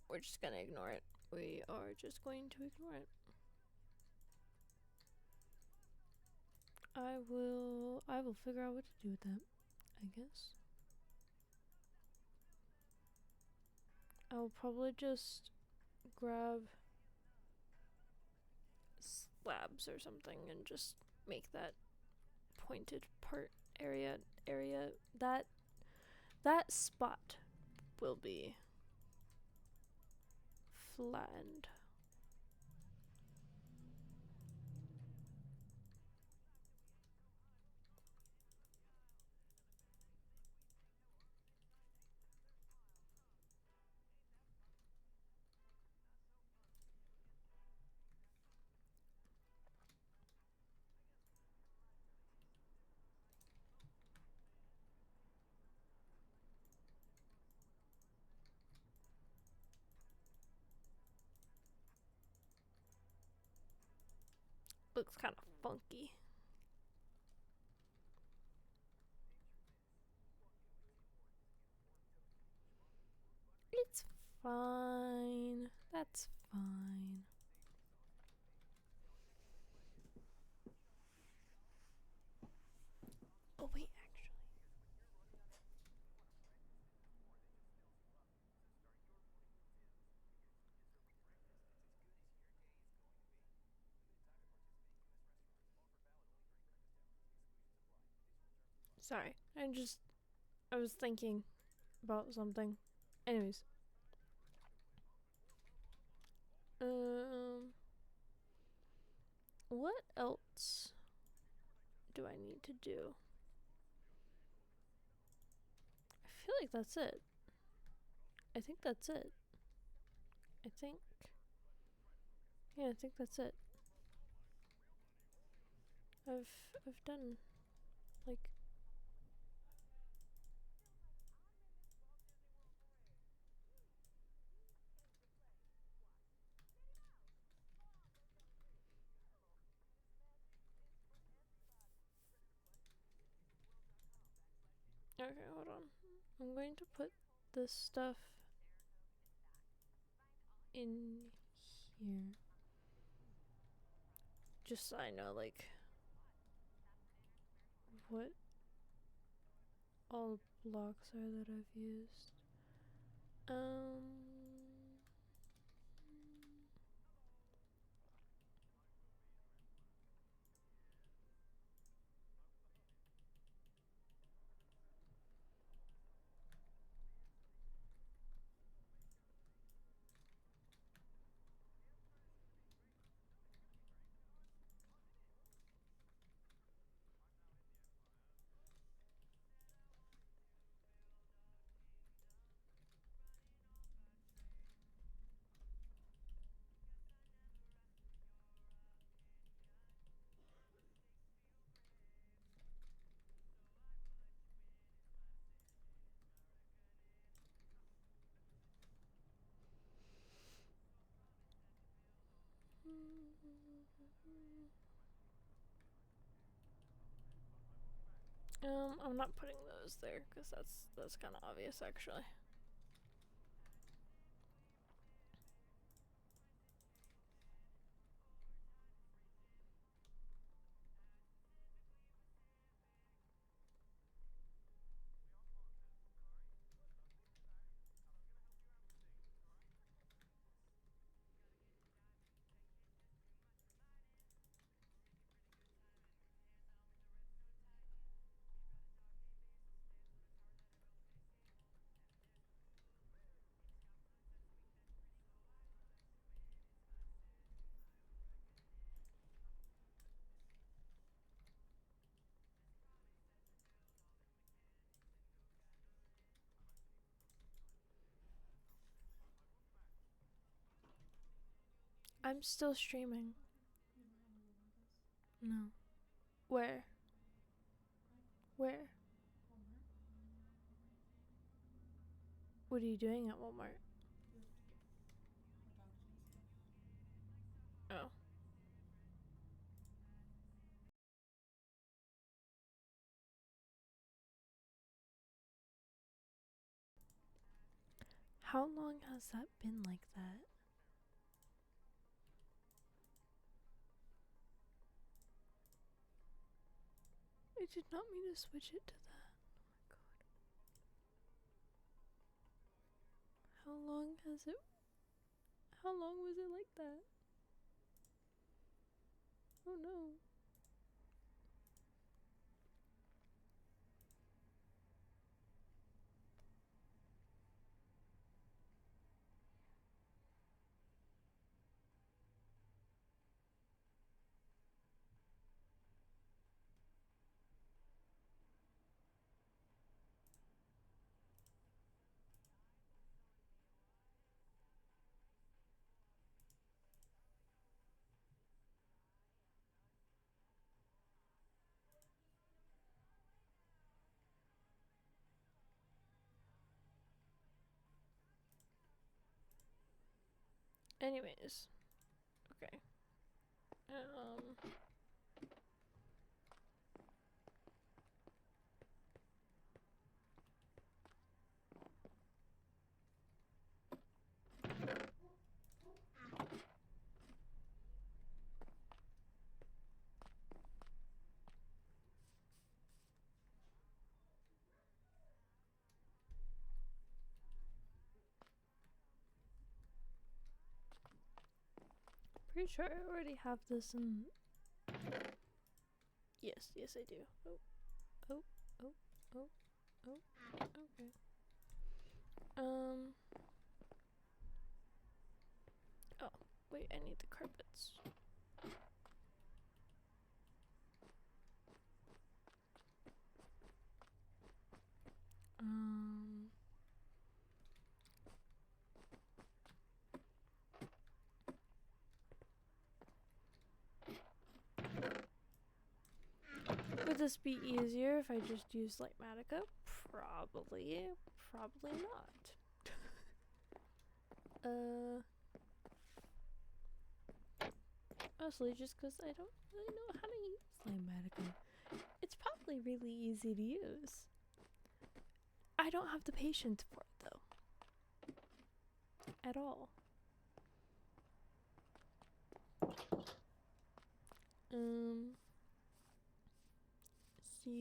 We're just gonna ignore it. We are just going to ignore it. I will figure out what to do with that, I guess. I'll probably just grab slabs or something and just make that pointed part area that spot will be flattened. Looks kind of funky. It's fine. That's fine. Oh wait, actually. Sorry. I was thinking about something. Anyways. What else do I need to do? I feel like that's it. I think that's it. I think... Yeah, I think that's it. I've done, like... Okay, hold on. I'm going to put this stuff in here. Just so I know, like, what all the blocks are that I've used. I'm not putting those there because that's kind of obvious actually. I'm still streaming. No. Where? Where? What are you doing at Walmart? Oh. How long has that been like that? I did not mean to switch it to that. Oh my god. How long has it? How long was it like that? Oh no. Anyways. Okay. Pretty sure I already have this in. Yes, yes I do. Oh, oh, oh, oh, oh. Okay. Oh, wait, I need the carpets. Um. Would this be easier if I just used Lightmatica? Probably. Probably not. Mostly just because I don't really know how to use Lightmatica. It's probably really easy to use. I don't have the patience for it though. At all. So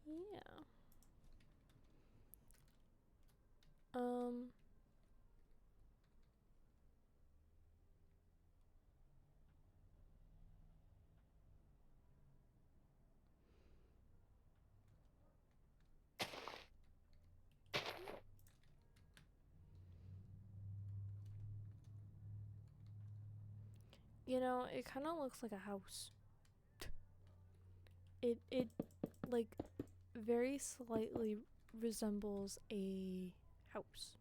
yeah. You know, it kind of looks like a house. It like very slightly resembles a house.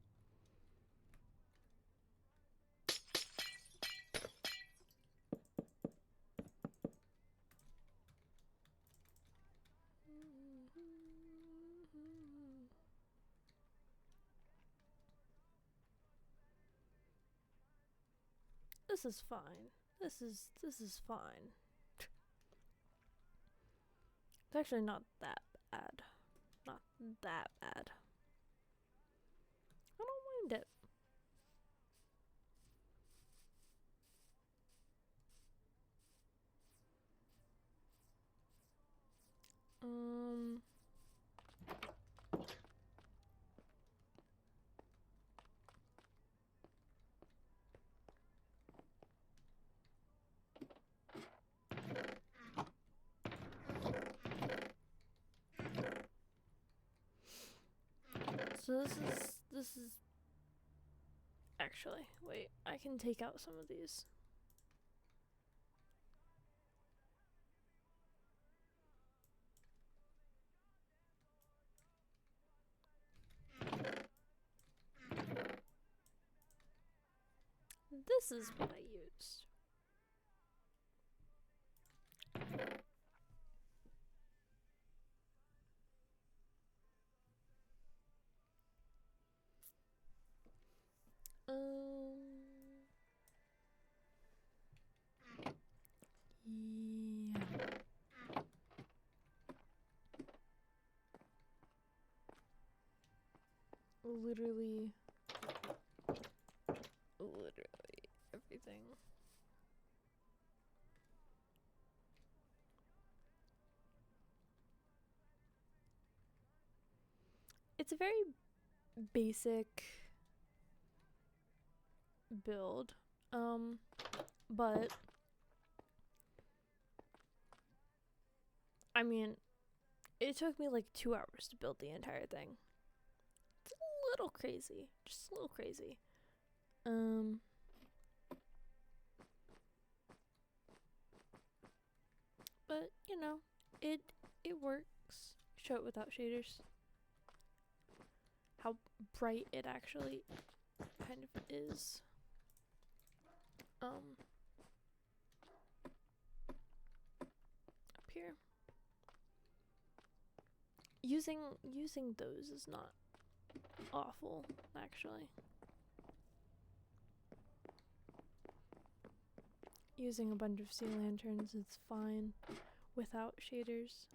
This is fine. This is fine. It's actually not that bad. Not that bad. I don't mind it. So this is actually, wait, I can take out some of these. This is what I used. Yeah. Literally everything. It's a very basic build, but I mean, it took me like 2 hours to build the entire thing. It's a little crazy, just a little crazy. But you know, it works. Show it without shaders. How bright it actually kind of is. Up here. Using those is not awful, actually. Using a bunch of sea lanterns, it's fine without shaders.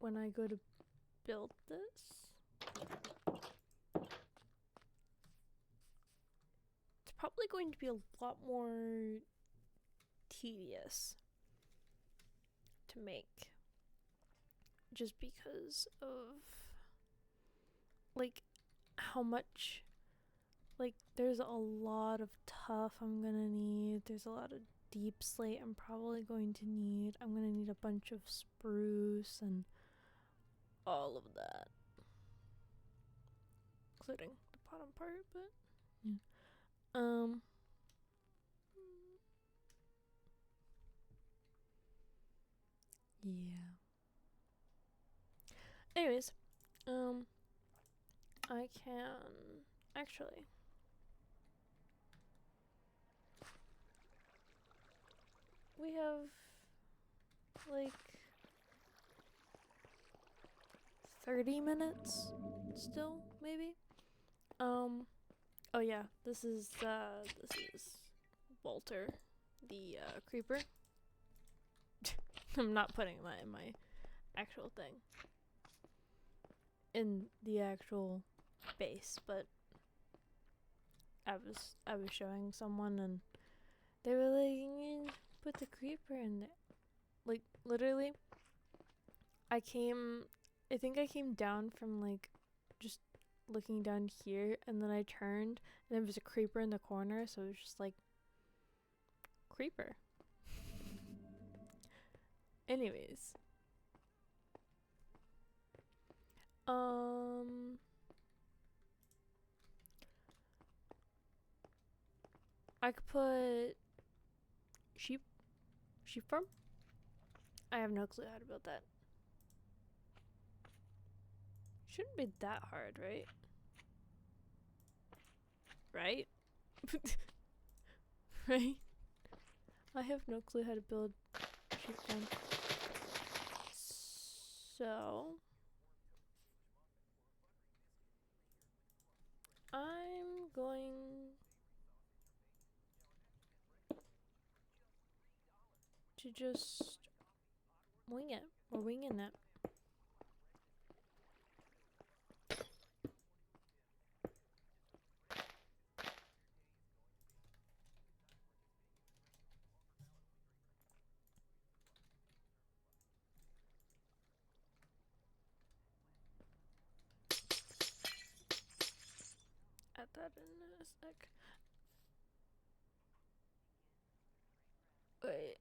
When I go to build this, it's probably going to be a lot more tedious to make, just because of like how much, like there's a lot of tuff I'm gonna need, there's a lot of deep slate I'm probably going to need, I'm gonna need a bunch of spruce and all of that, including the bottom part, but yeah. Yeah. Anyways, I can actually we have like 30 minutes still, maybe. Oh yeah, this is Walter, the creeper. I'm not putting that in my actual thing, in the actual base, but I was showing someone and they were like, "You put the creeper in there." Like literally, I think I came down from like just looking down here, and then I turned and there was a creeper in the corner, so it was just like, creeper. Anyways, I could put sheep farm. I have no clue how to build that. Shouldn't be that hard, right? Right? Right? I have no clue how to build sheep farm. So I'm going to just wing it. We're winging it. Add that in a sec. Wait.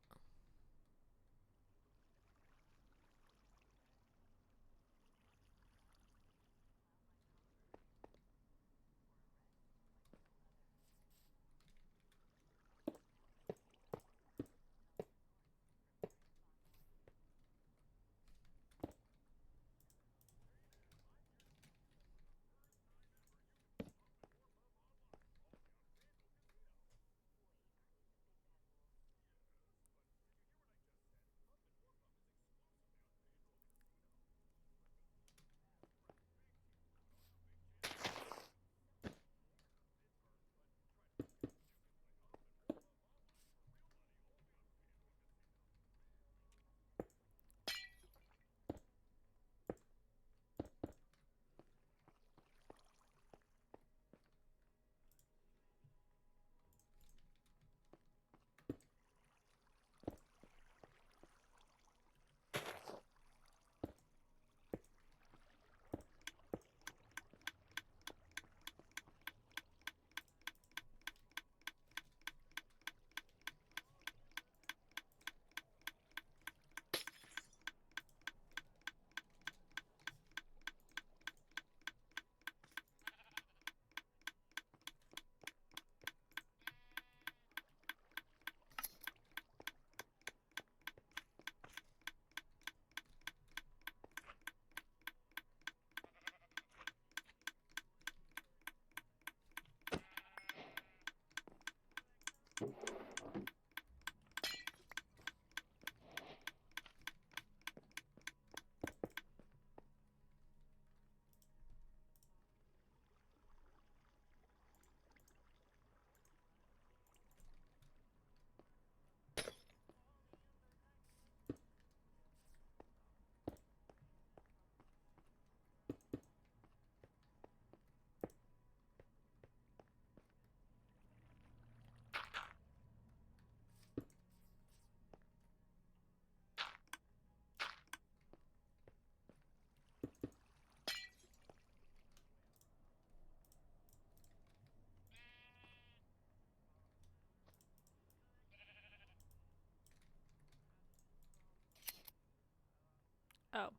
Oh.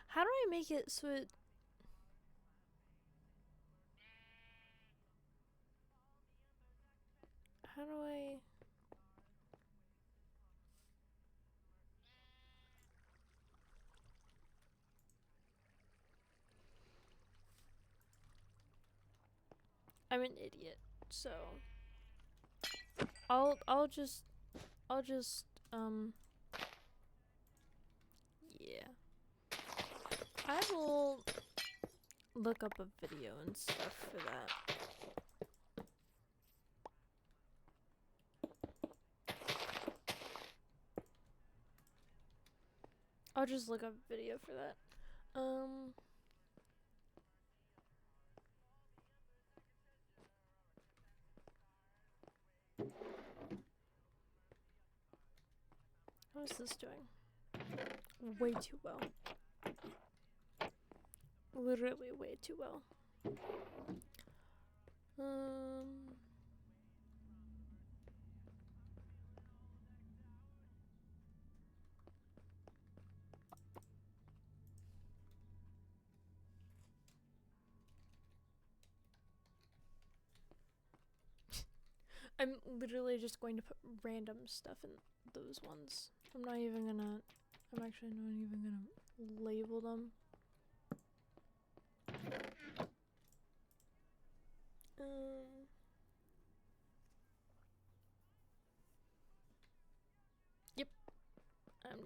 How do I make it so it... How do I... I'm an idiot, so... I'll just, yeah. I will look up a video and stuff for that. I'll just look up a video for that. How is this doing? Way too well. Literally way too well. I'm literally just going to put random stuff in those ones. I'm actually not even gonna label them.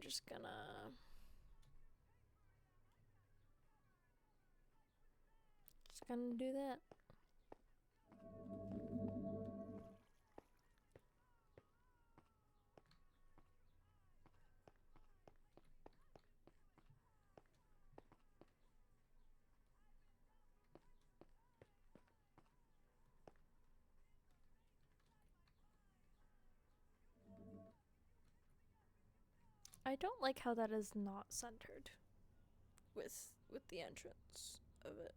just gonna do that. I don't like how that is not centered with the entrance of it.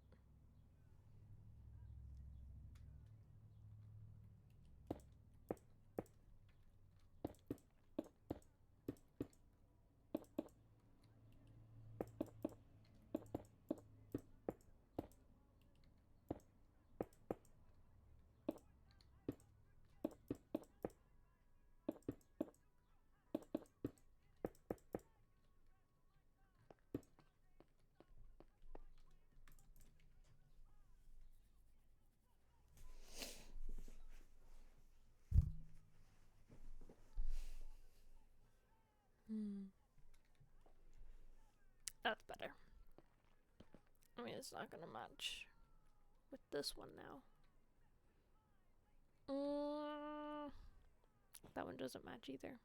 That's better. I mean, it's not gonna match with this one now. That one doesn't match either.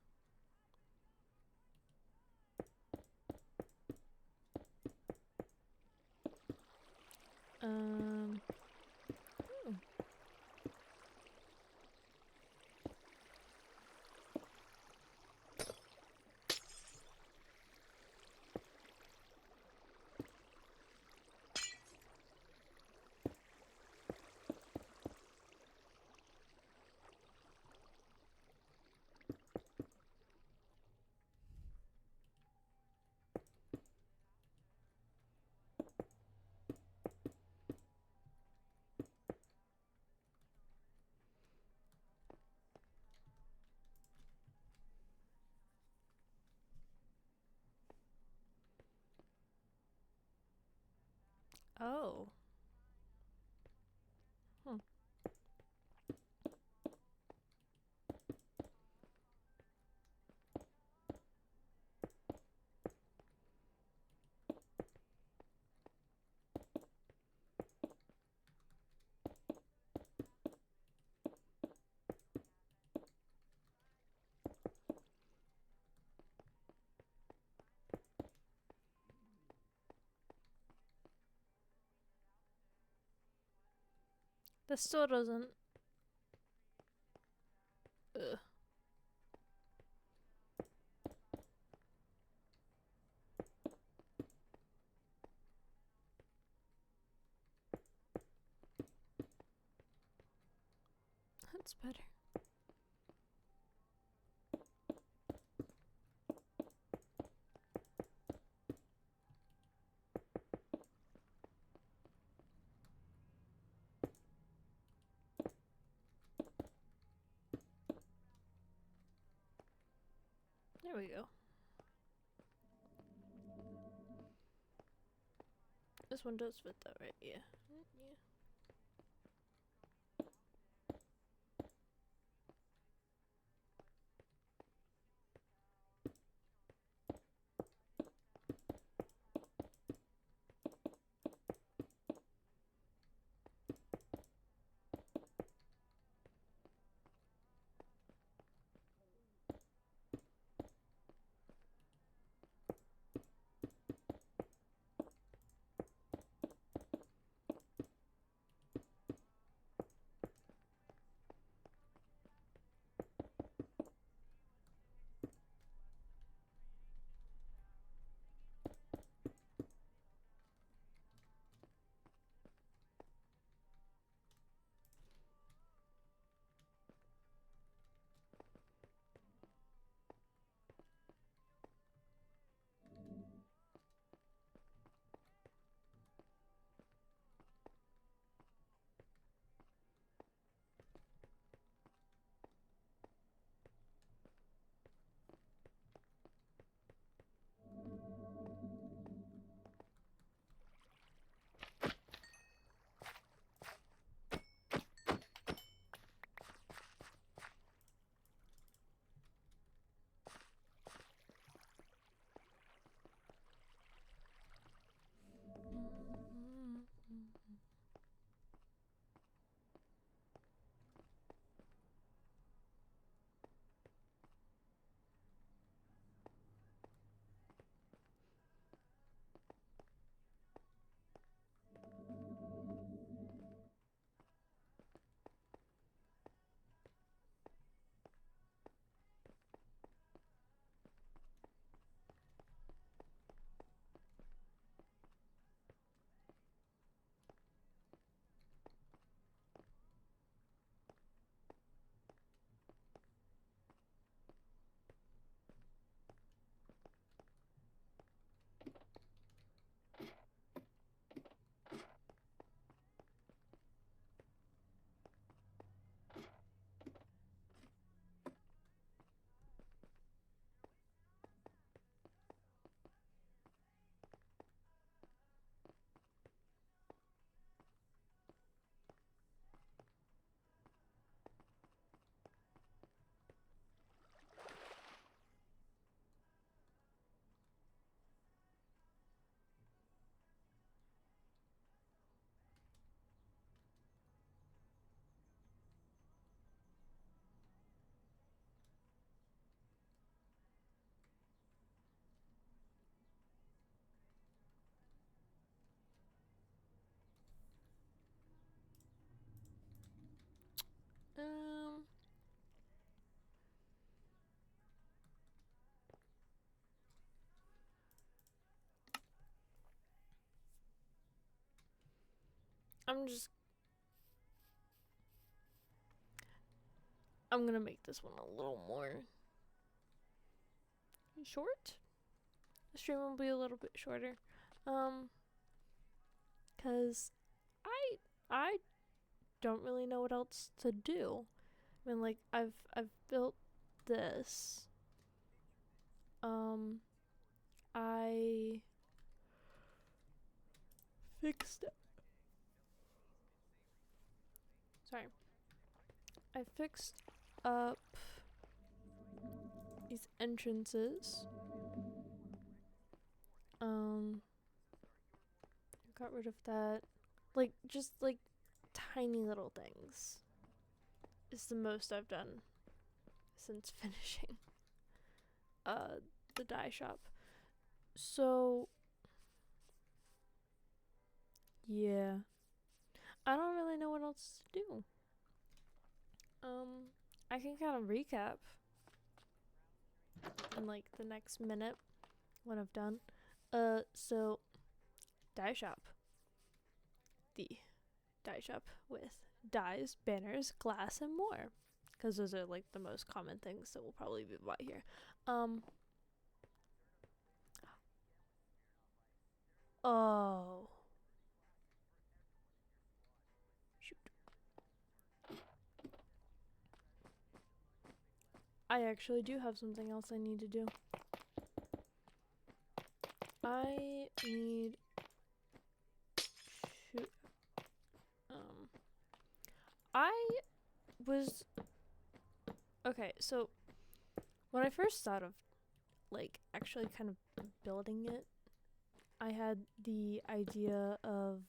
Oh. This still doesn't. Ugh. That's better. There we go. This one does fit that, right? Yeah. Yeah. I'm gonna make this one a little more short. The stream will be a little bit shorter. Cause I don't really know what else to do. I mean, like, I've built this. I fixed sorry. I fixed up these entrances. Got rid of that. Like, just like tiny little things is the most I've done since finishing the dye shop. So yeah, I don't really know what else to do. I can kind of recap in like the next minute what I've done. So dye shop. The dye shop with dyes, banners, glass, and more. Because those are like the most common things that will probably be bought here. Oh. Shoot. I actually do have something else I need to do. I need to I was okay, so when I first thought of like actually kind of building it, I had the idea of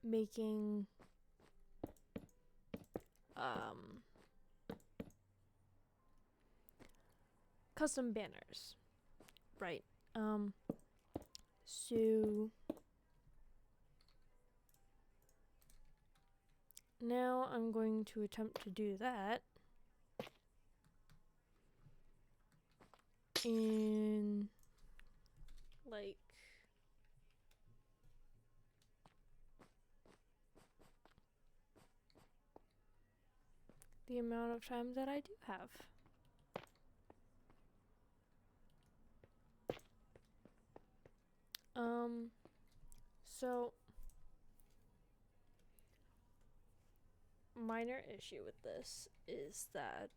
making custom banners, right? So now I'm going to attempt to do that in like the amount of time that I do have. So minor issue with this is that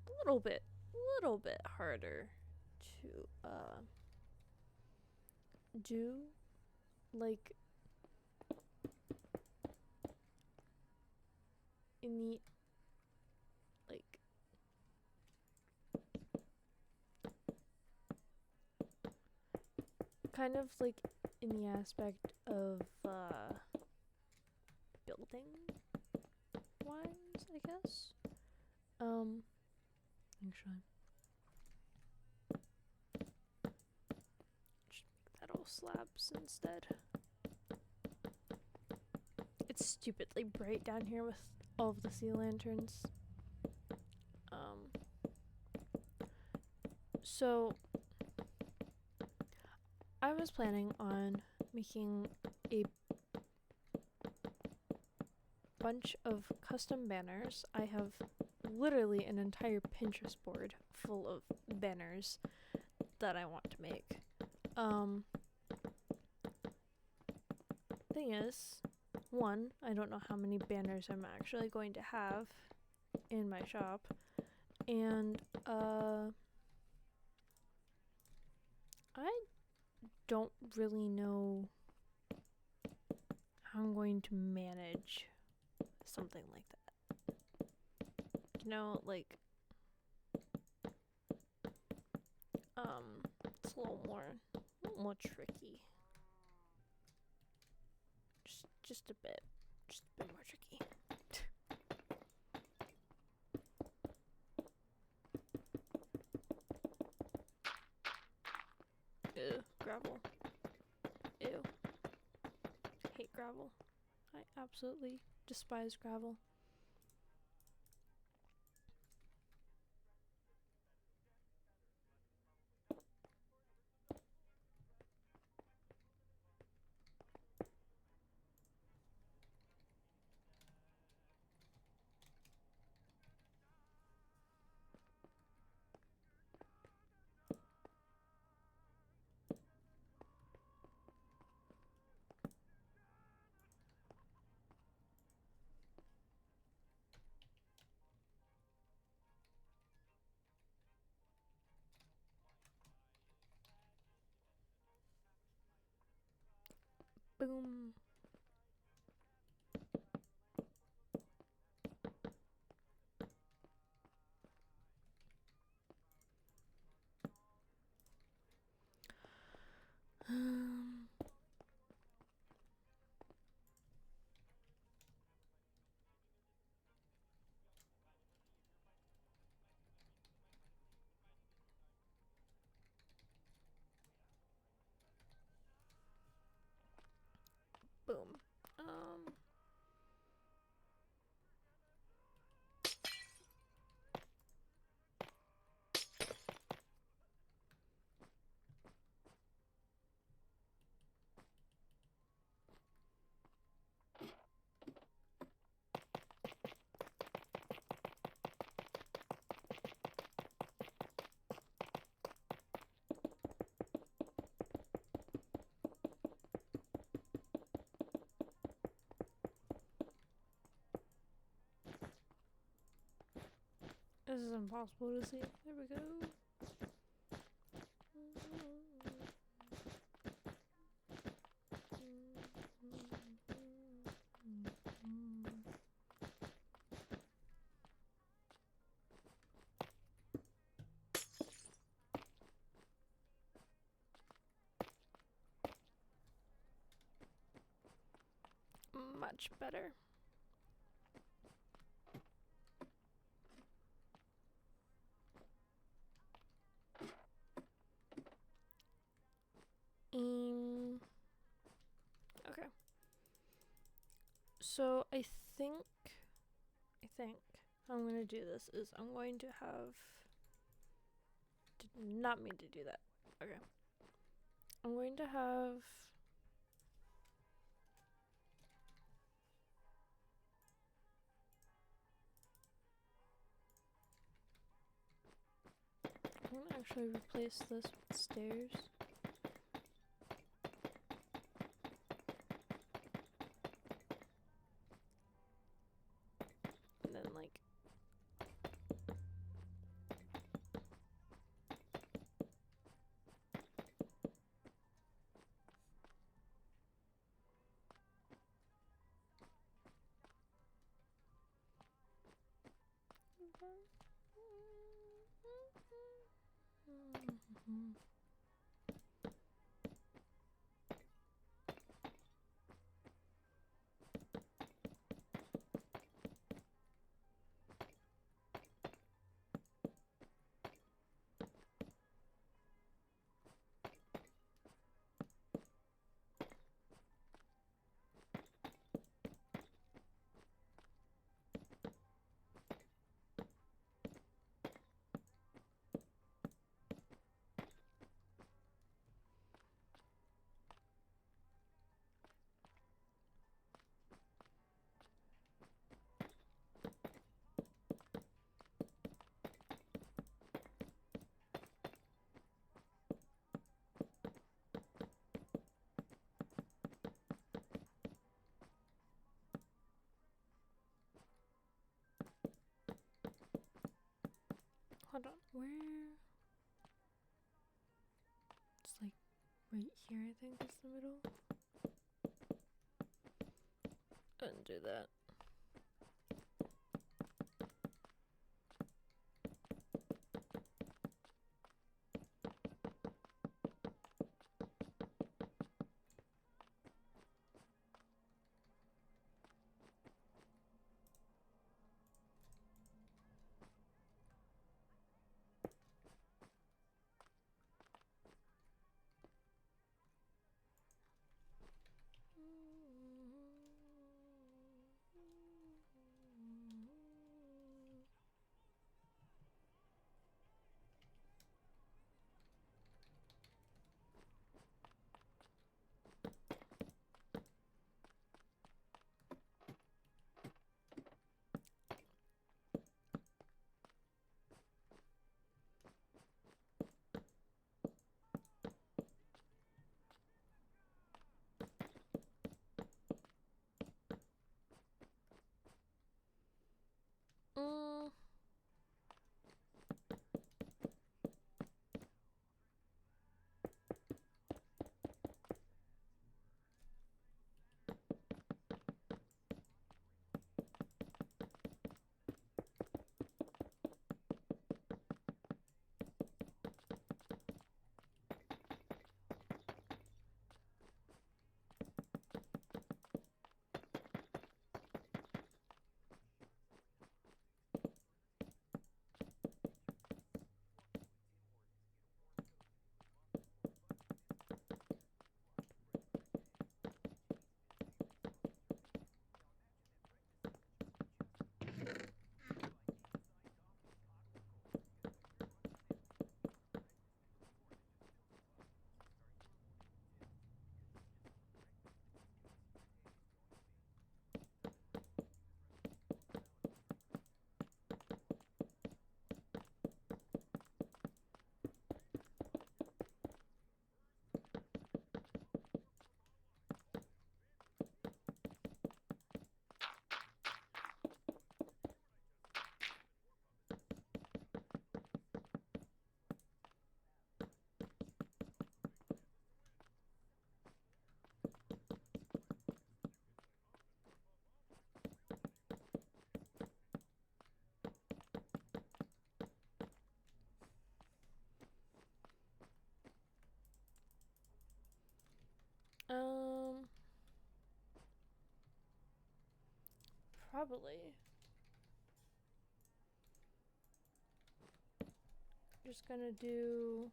a little bit harder to do, like in the like kind of like in the aspect of building wise, I guess. Actually, just make that all slabs instead. It's stupidly bright down here with all of the sea lanterns. So I was planning on making a bunch of custom banners. I have literally an entire Pinterest board full of banners that I want to make. Thing is, one, I don't know how many banners I'm actually going to have in my shop, and I don't really know how I'm going to manage something like that. You know, like it's a little more tricky. Just a bit more tricky. Ew, gravel. Ew. I hate gravel. I absolutely despise gravel. Boom. Boom. This is impossible to see. There we go. Much better. Okay. So I think how I'm gonna do this is I'm going to have, did not mean to do that. Okay. I'm going to have I'm gonna actually replace this with stairs. And then like hold on, where? It's like right here, I think is the middle. Undo that. probably just gonna do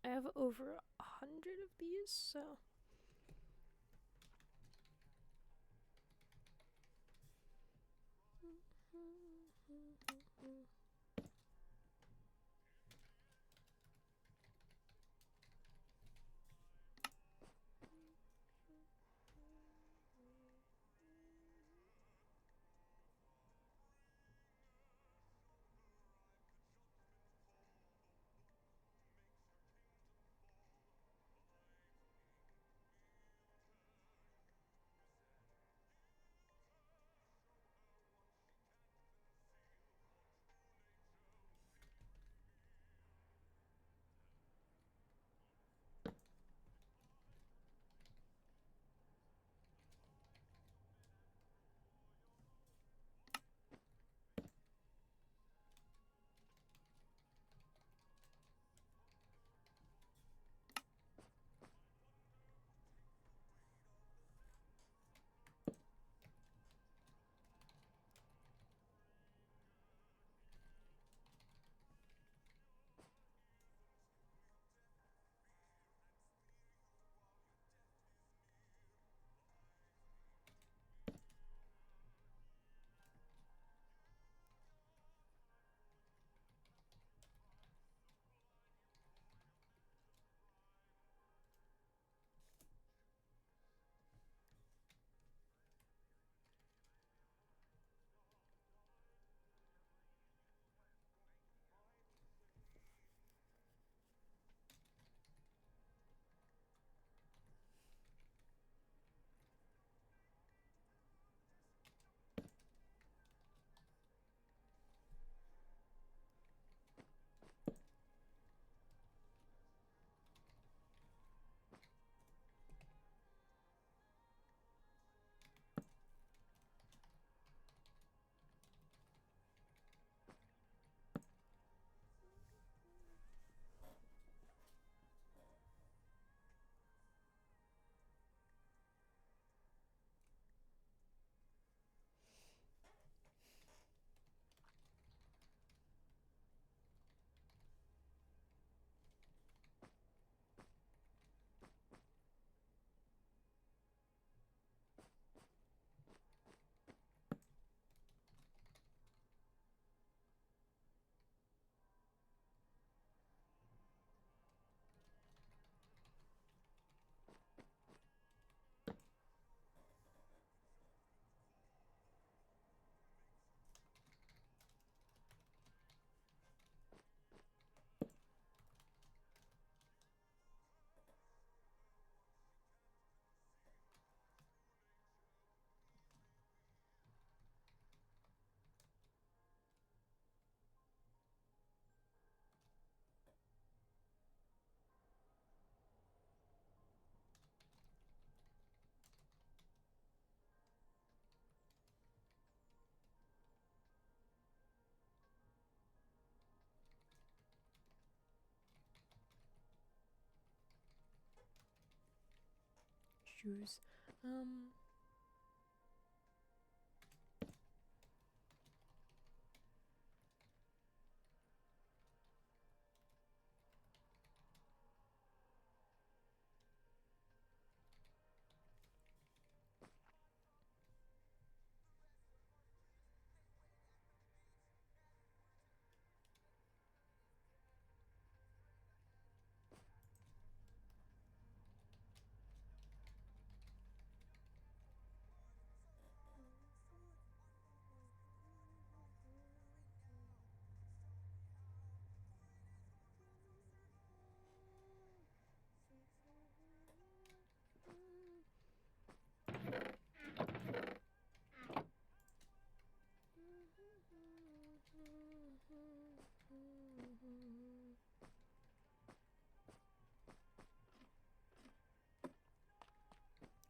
I have over 100 of these, so juice.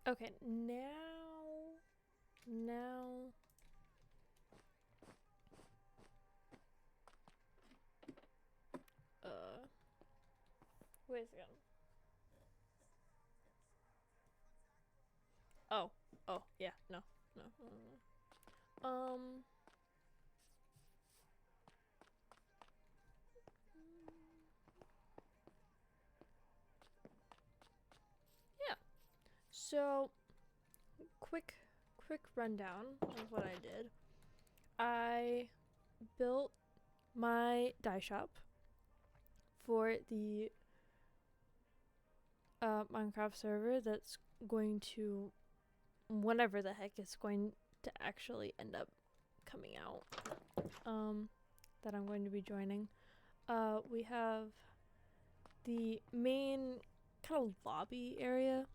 Okay, now, wait a second. Oh, yeah, no. Yeah. So, quick rundown of what I did. I built my dye shop for the Minecraft server that's going to, whenever the heck it's going to actually end up coming out, that I'm going to be joining. We have the main kind of lobby area,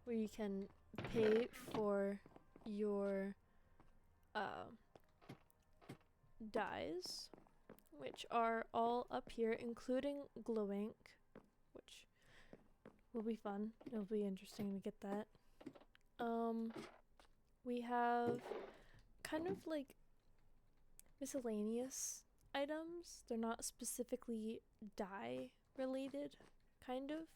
where you can pay for your dyes, which are all up here, including glow ink, which will be fun. It'll be interesting to get that. We have kind of like miscellaneous items. They're not specifically dye related, kind of,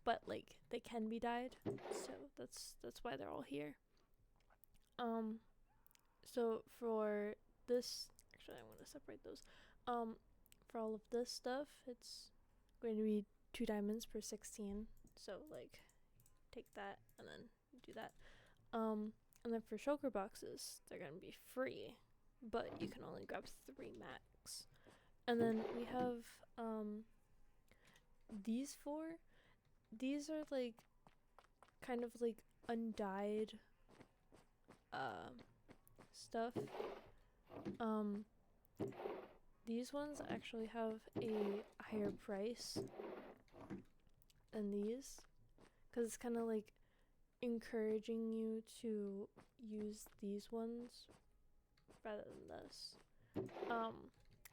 but like they can be dyed. So that's why they're all here. So for this, actually I'm gonna separate those. For all of this stuff, it's going to be 2 diamonds per 16. So like, take that and then do that. And then for shulker boxes, they're gonna be free, but you can only grab 3 max. And then we have these 4. These are like kind of like undyed stuff. These ones actually have a higher price than these, because it's kind of like encouraging you to use these ones rather than this.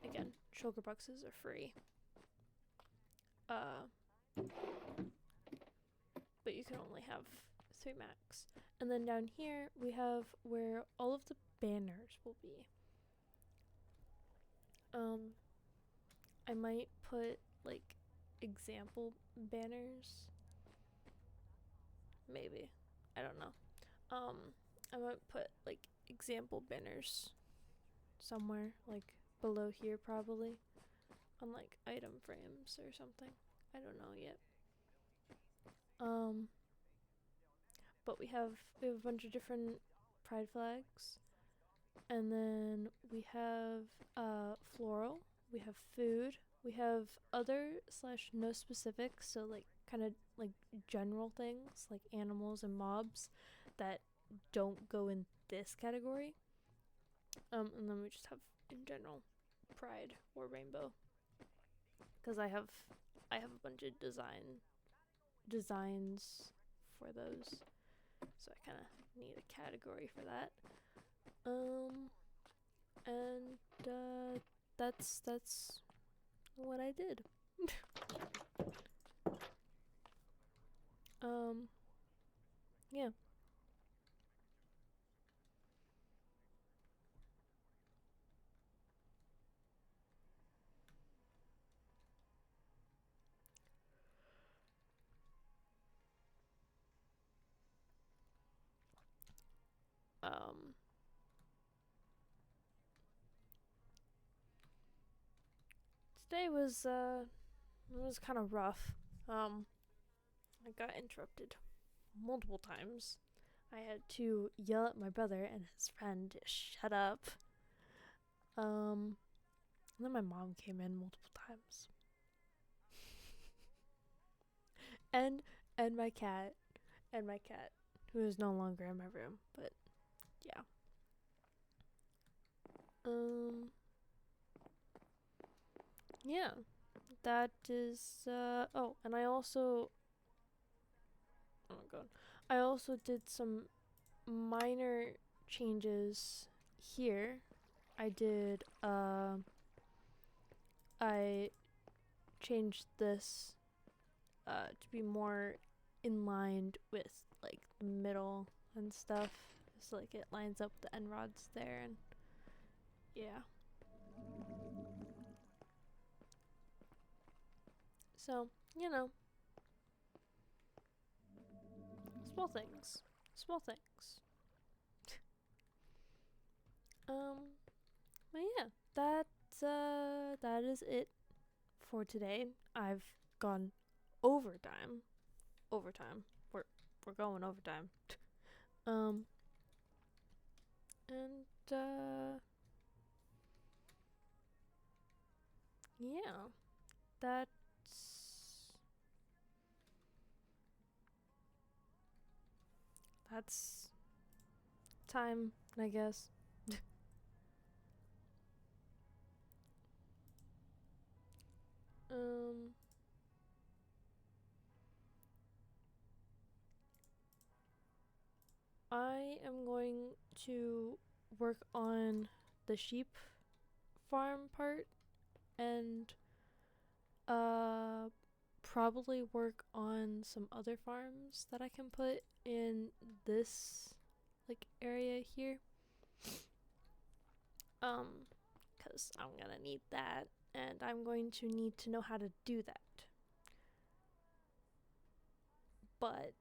Again, shulker boxes are free. But you can only have 3 max. And then down here we have where all of the banners will be. I might put like example banners. Maybe. I don't know. I might put like example banners somewhere, like below here probably, on like item frames or something. I don't know yet. But we have a bunch of different pride flags, and then we have floral, we have food, we have other / no specific, so like kind of like general things like animals and mobs that don't go in this category. And then we just have in general pride or rainbow, because I have a bunch of designs for those, so I kind of need a category for that. And that's what I did. Yeah. Um, Today was kind of rough. I got interrupted multiple times. I had to yell at my brother and his friend to shut up. And then my mom came in multiple times. and and my cat, who is no longer in my room, but yeah. Yeah. That is oh, and I also oh my god. I also did some minor changes here. I did I changed this to be more in line with like the middle and stuff. So like it lines up the end rods there and yeah. So, you know, small things. Small things. Um but yeah, that is it for today. I've gone overtime. Overtime. We're going overtime. Um and yeah, that's that's time, I guess. um I am going to work on the sheep farm part and uh probably work on some other farms that I can put in this like area here. Cuz I'm going to need that and I'm going to need to know how to do that. But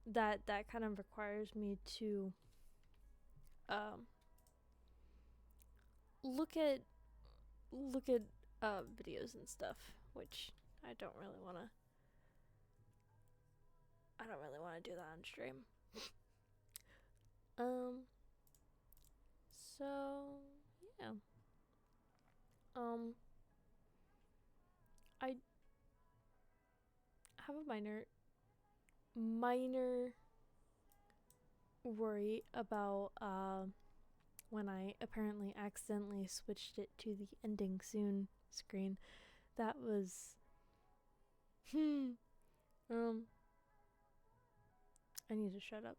that kind of requires me to um look at videos and stuff, which I don't really want to do that on stream. Um so yeah. Um I have a minor worry about when I apparently accidentally switched it to the ending soon screen. That was um I need to shut up.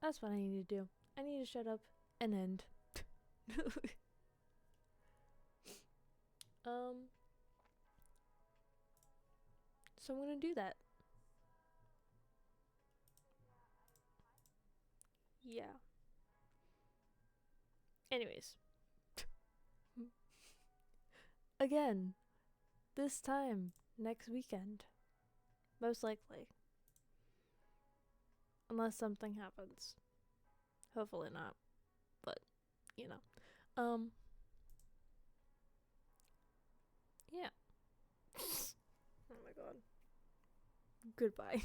That's what I need to do. I need to shut up and end. um so I'm going to do that. Yeah. Anyways, again, this time next weekend. Most likely. Unless something happens. Hopefully not. But, you know. Yeah. Oh my god. Goodbye.